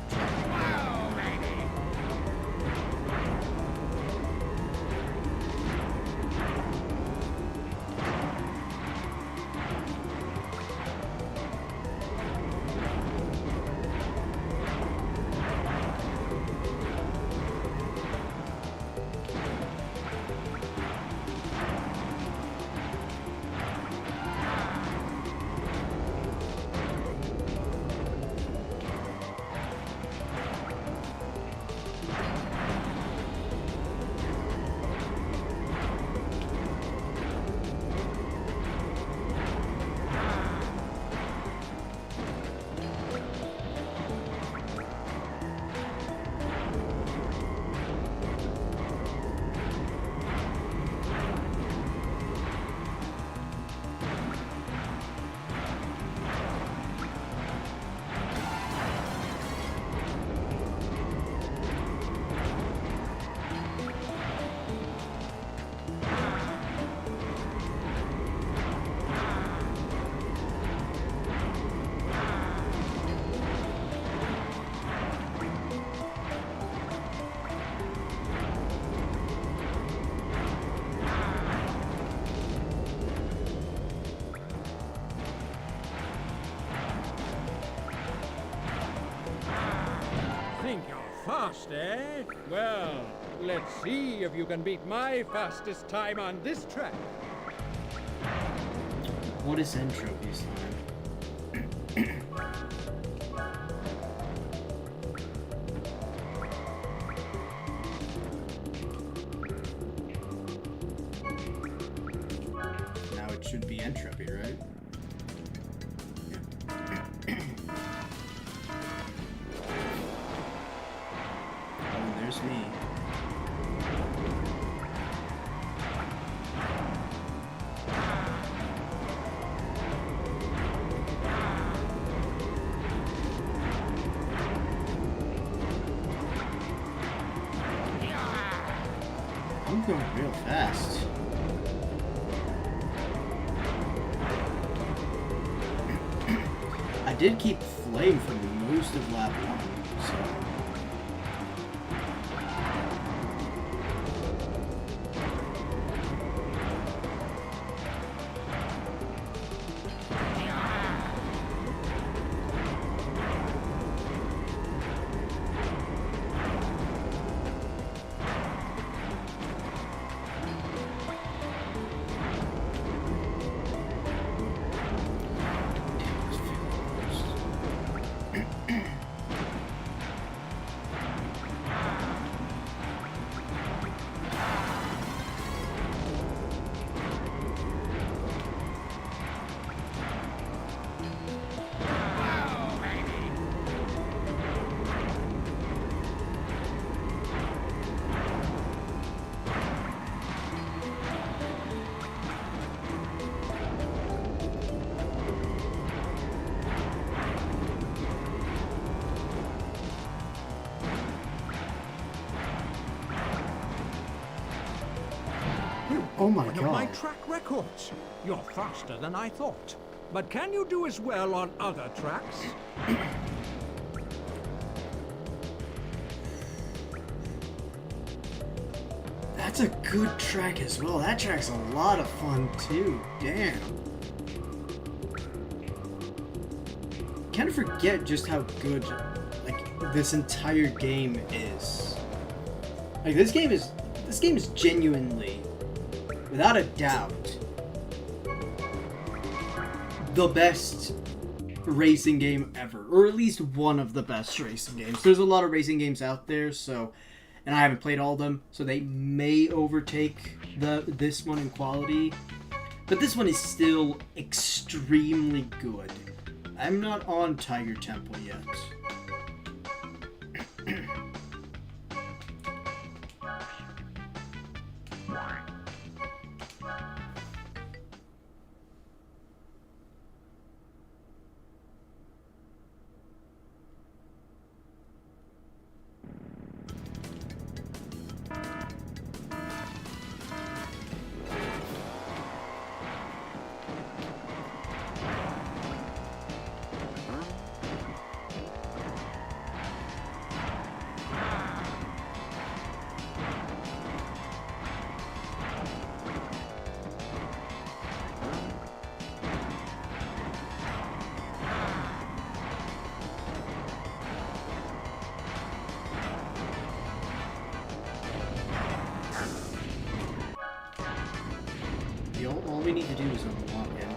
Think you're fast, eh? Well, let's see if you can beat my fastest time on this track. What is Entropy's time? Now it should be Entropy, right? Oh, and there's me. I'm going real fast. I did keep Flame for most of lap 1, so... Oh my One of my god. track records. You're faster than I thought. But can you do as well on other tracks? That's a good track as well. That track's a lot of fun too. Damn. Kind of forget just how good like this entire game is. Like this game is genuinely, without a doubt, the best racing game ever, or at least one of the best racing games. There's a lot of racing games out there, so, and I haven't played all of them, so they may overtake this one in quality, but this one is still extremely good. I'm not on Tiger Temple yet. All we need to do is unlock entry.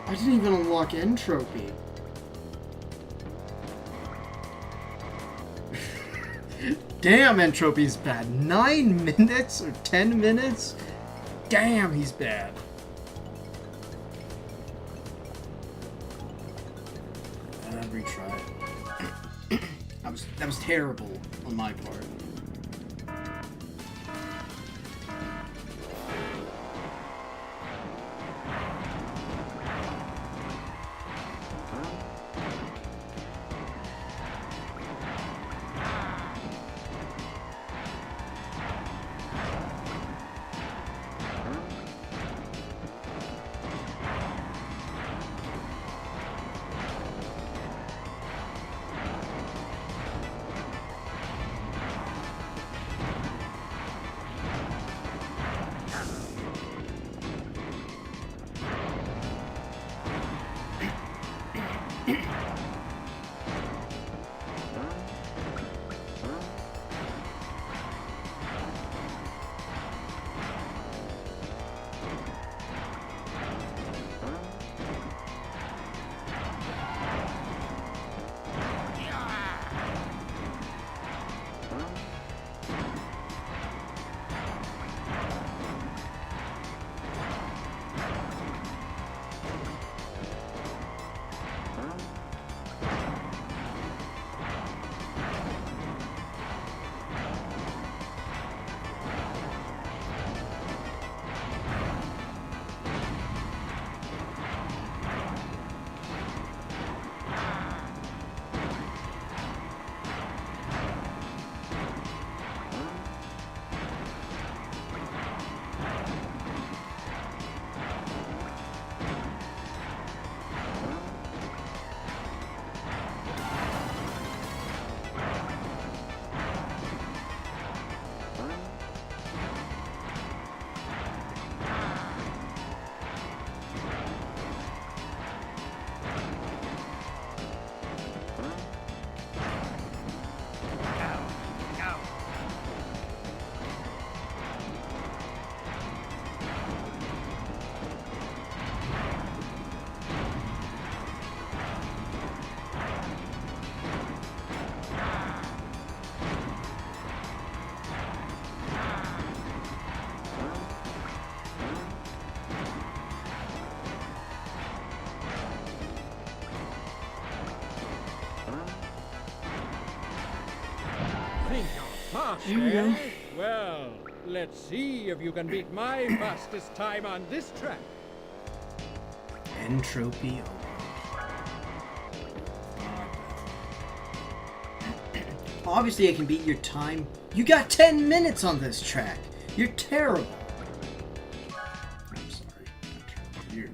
I didn't even unlock entropy. Damn, entropy's bad. 9 minutes or 10 minutes? Damn, he's bad. Retry. That was terrible on my part. Here we go. Well, let's see if you can beat my fastest time on this track. Entropy. Obviously, I can beat your time. You got 10 minutes on this track. You're terrible. I'm sorry. You're...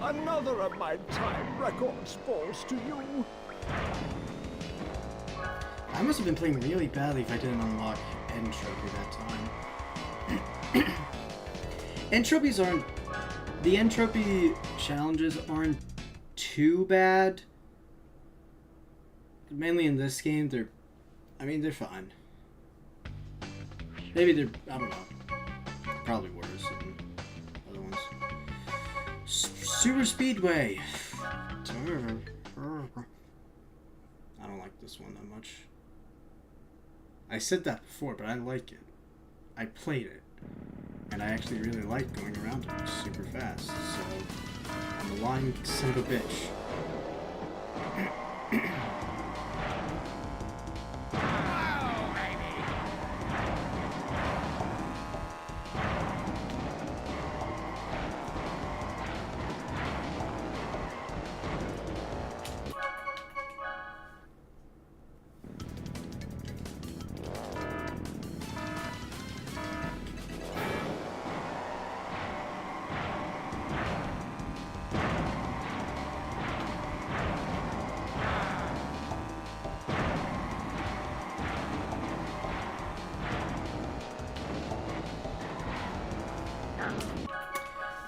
Another of my time records falls to you. I must have been playing really badly if I didn't unlock entropy that time. Entropies aren't... The entropy challenges aren't too bad. Mainly in this game, they're fine. Maybe they're, I don't know, probably worse than other ones. Super Speedway. I don't like this one that much. I said that before, but I like it. I played it, and I actually really like going around it super fast, so I'm a lying son of a bitch.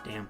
Damn.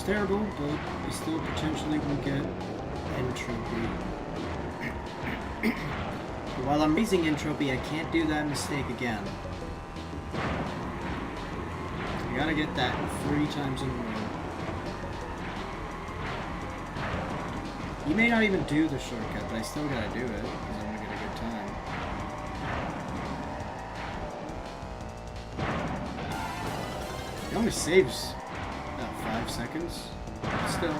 Terrible, but we still potentially will get entropy. But while I'm raising entropy, I can't do that mistake again. I gotta get that 3 times in a row. You may not even do the shortcut, but I still gotta do it, because I want to get a good time. It only saves 5 seconds. Still.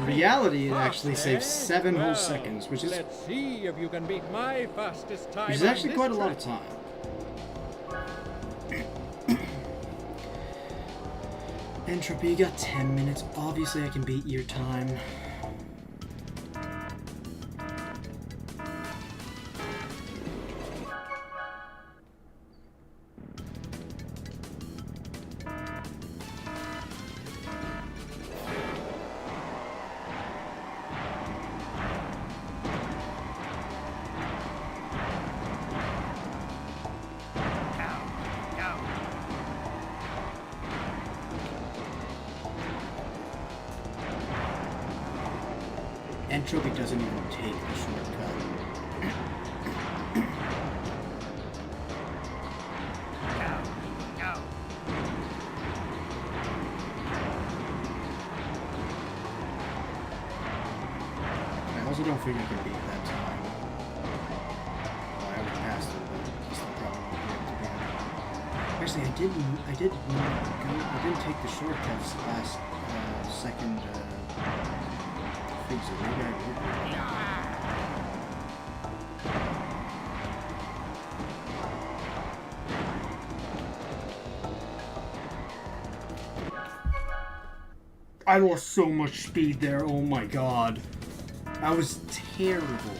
Reality, it actually saves 7 whole seconds, which is Let's see if you can beat my fastest time. which is actually quite a lot of time. Entropy, you got 10 minutes. Obviously, I can beat your time. Entropy doesn't even take the shortcut. I also don't think I can beat that time. Well, I already passed it, but I still probably won't be able to beat it. Actually, I did not go. I didn't take the shortcuts last second exit. Maybe I did. I lost so much speed there. Oh my god, that was terrible.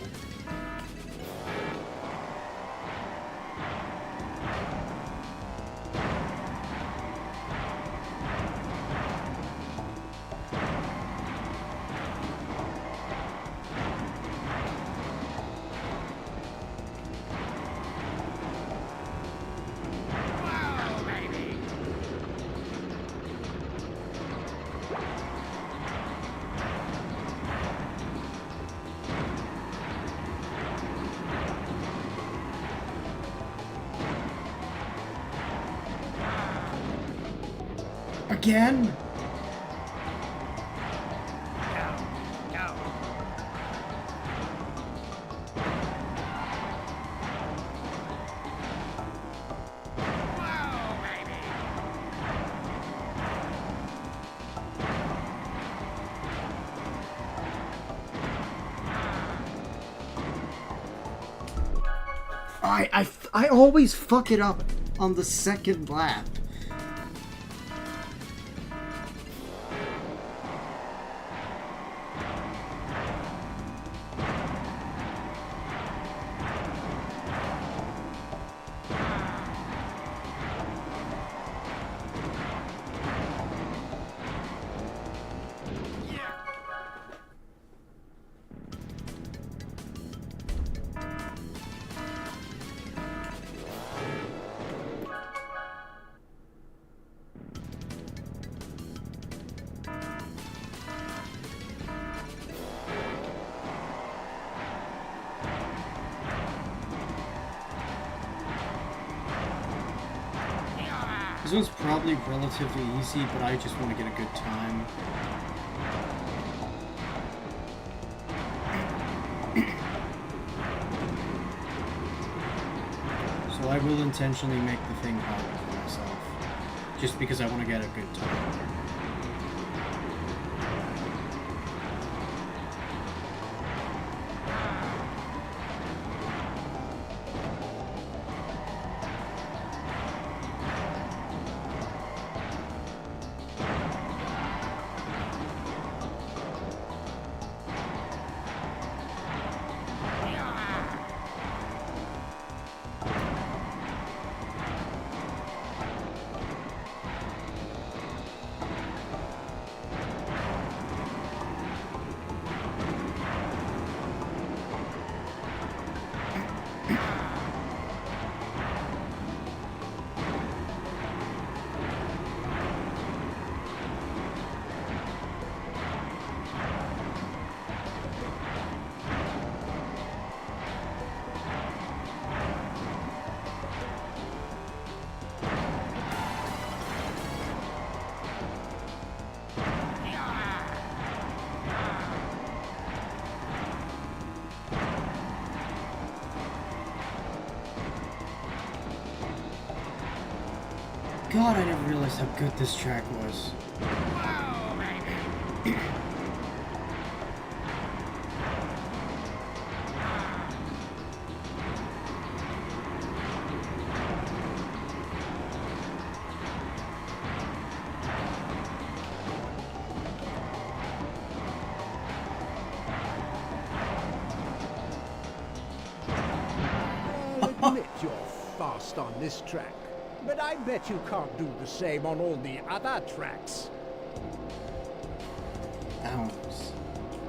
Again? I always fuck it up on the second lap. This one's probably relatively easy, but I just want to get a good time. So I will intentionally make the thing harder for myself, just because I want to get a good time. God, I never realized how good this track was. I'll admit you're fast on this track, but I bet you can't do the same on all the other tracks.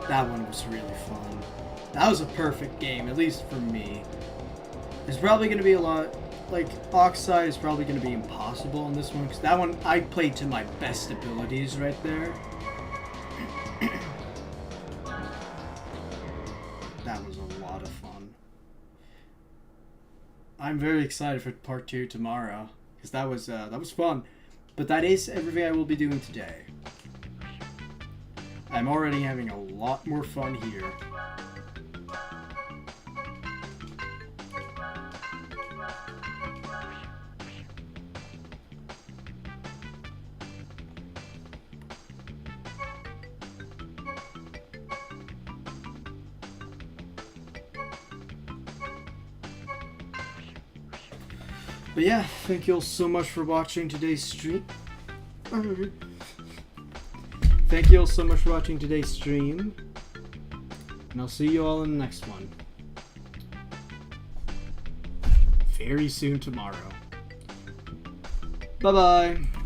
That one was really fun. That was a perfect game, at least for me. There's probably going to be a lot, like, Oxide is probably going to be impossible on this one, because that one I played to my best abilities right there. That was a lot of fun. I'm very excited for part 2 tomorrow, because that was fun. But that is everything I will be doing today. I'm already having a lot more fun here. But yeah, thank you all so much for watching today's stream. Thank you all so much for watching today's stream. And I'll see you all in the next one. Very soon tomorrow. Bye-bye.